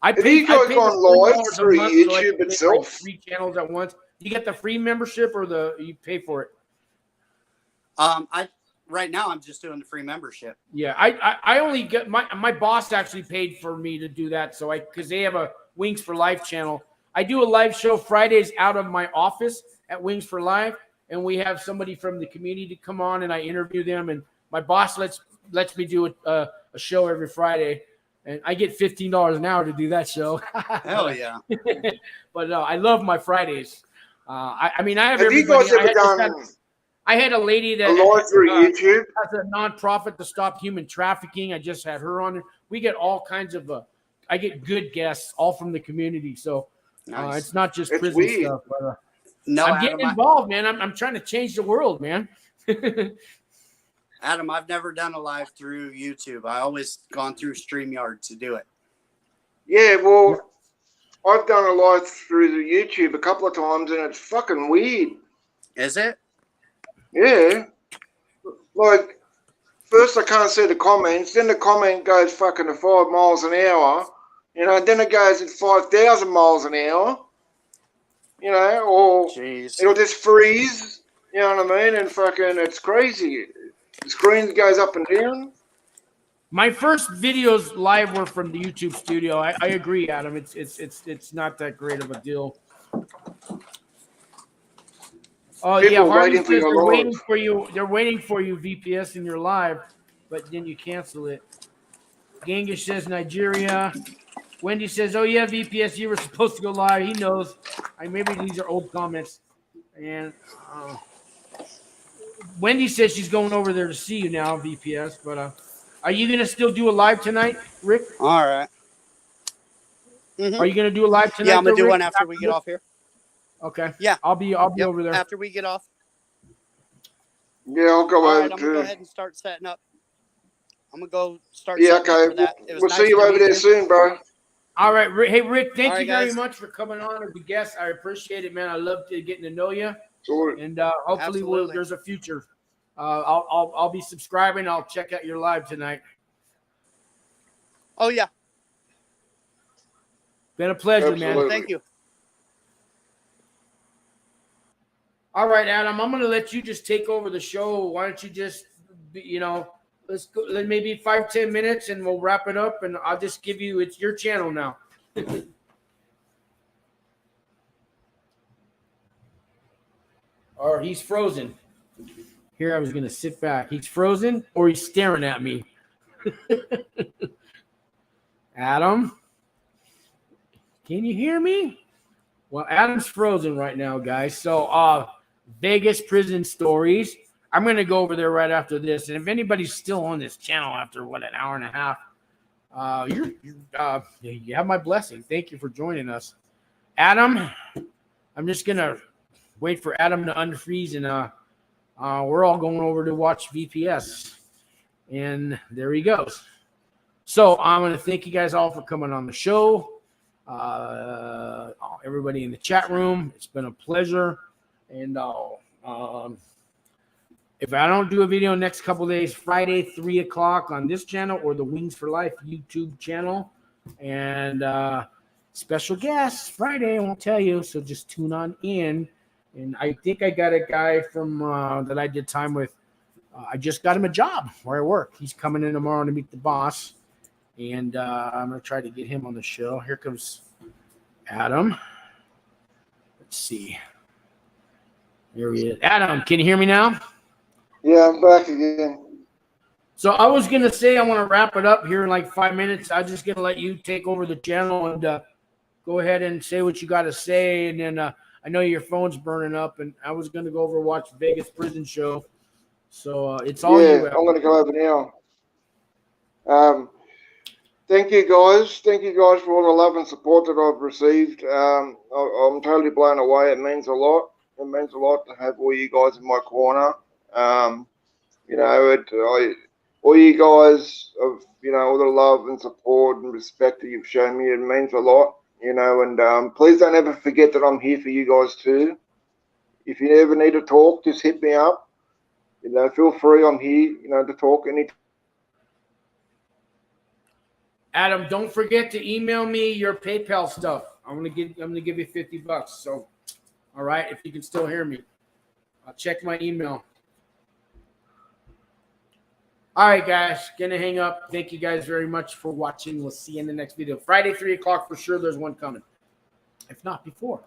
Have you guys gone live through YouTube itself? Like 3 channels at once. You get the free membership or you pay for it? Right now I'm just doing the free membership. Yeah, I only get my boss actually paid for me to do that, so because they have a Wings for Life channel. I do a live show Fridays out of my office at Wings for Life, and we have somebody from the community come on and I interview them, and my boss lets me do a show every Friday, and I get $15 an hour to do that show. Hell yeah! But I love my Fridays. I mean, I have you everybody. guys ever done I had a lady that live through YouTube has a nonprofit to stop human trafficking. I just had her on there. We get all kinds of I get good guests all from the community, so nice. It's not just it's prison weird. stuff. But, no, I'm getting involved, man. I'm trying to change the world, man. Adam, I've never done a live through YouTube. I always gone through StreamYard to do it. Yeah, well, I've done a live through the YouTube a couple of times, and it's fucking weird. Is it? Yeah. Like, first I can't see the comments, then the comment goes fucking to 5 miles an hour, you know, then it goes at 5,000 miles an hour, you know, or jeez, it'll just freeze, you know what I mean, and fucking, it's crazy. The screen goes up and down. My first videos live were from the YouTube studio. I agree, Adam. It's not that great of a deal. Oh People yeah, Harvey waiting for says your they're live. waiting for you. They're waiting for you, VPS, in your live, but then you cancel it. Genghis says Nigeria. Wendy says, "Oh yeah, VPS, you were supposed to go live." He knows. Maybe these are old comments. And Wendy says she's going over there to see you now, VPS. But are you gonna still do a live tonight, Rick? All right. Mm-hmm. Are you gonna do a live tonight? Yeah, I'm gonna do Rick, one after we get off here. Okay. Yeah. I'll be over there after we get off. Yeah, I'll go All over right, I'm gonna go too. ahead and start setting up. I'm gonna go start. Yeah, setting up okay. for that. It was We'll nice see you to over meet there you. soon, bro. All right, Rick. Hey, Rick, thank All you right, very guys. much for coming on as a guest. I appreciate it, man. I love getting to know you, Sure. and hopefully Absolutely. there's a future. I'll be subscribing. I'll check out your live tonight. Oh yeah, Been a pleasure, Absolutely. man. thank you. All right, Adam, I'm going to let you just take over the show. Why don't you just, let's go, maybe 5-10 minutes and we'll wrap it up. And I'll just give you, it's your channel now. Or he's frozen. Here, I was going to sit back. He's frozen or he's staring at me. Adam, can you hear me? Well, Adam's frozen right now, guys. So, Vegas prison stories. I'm going to go over there right after this. And if anybody's still on this channel after, an hour and a half, you have my blessing. Thank you for joining us. Adam, I'm just going to wait for Adam to unfreeze, and we're all going over to watch VPS. And there he goes. So I'm going to thank you guys all for coming on the show. Everybody in the chat room, it's been a pleasure. And if I don't do a video next couple of days, Friday 3 o'clock on this channel or the Wings for Life YouTube channel, and special guests Friday, I won't tell you, so just tune on in. And I think I got a guy from that I did time with. I just got him a job where I work. He's coming in tomorrow to meet the boss, and I'm gonna try to get him on the show. Here comes Adam. Let's see. Here he is. Adam, can you hear me now? Yeah, I'm back again. So I was going to say I want to wrap it up here in like 5 minutes. I'm just going to let you take over the channel and go ahead and say what you got to say. And then I know your phone's burning up, and I was going to go over and watch Vegas Prison Show. So it's all you. Yeah, I'm going to go over now. Thank you, guys. Thank you, guys, for all the love and support that I've received. I'm totally blown away. It means a lot. It means a lot to have all you guys in my corner. You know, all you guys of, you know, all the love and support and respect that you've shown me, it means a lot, you know, and please don't ever forget that I'm here for you guys too. If you ever need to talk, just hit me up. You know, feel free. I'm here, you know, to talk anytime. Adam, don't forget to email me your PayPal stuff. I'm gonna give you $50. So, all right, if you can still hear me, I'll check my email. All right, guys, gonna hang up. Thank you guys very much for watching. We'll see you in the next video. Friday, 3 o'clock for sure. There's one coming, if not before.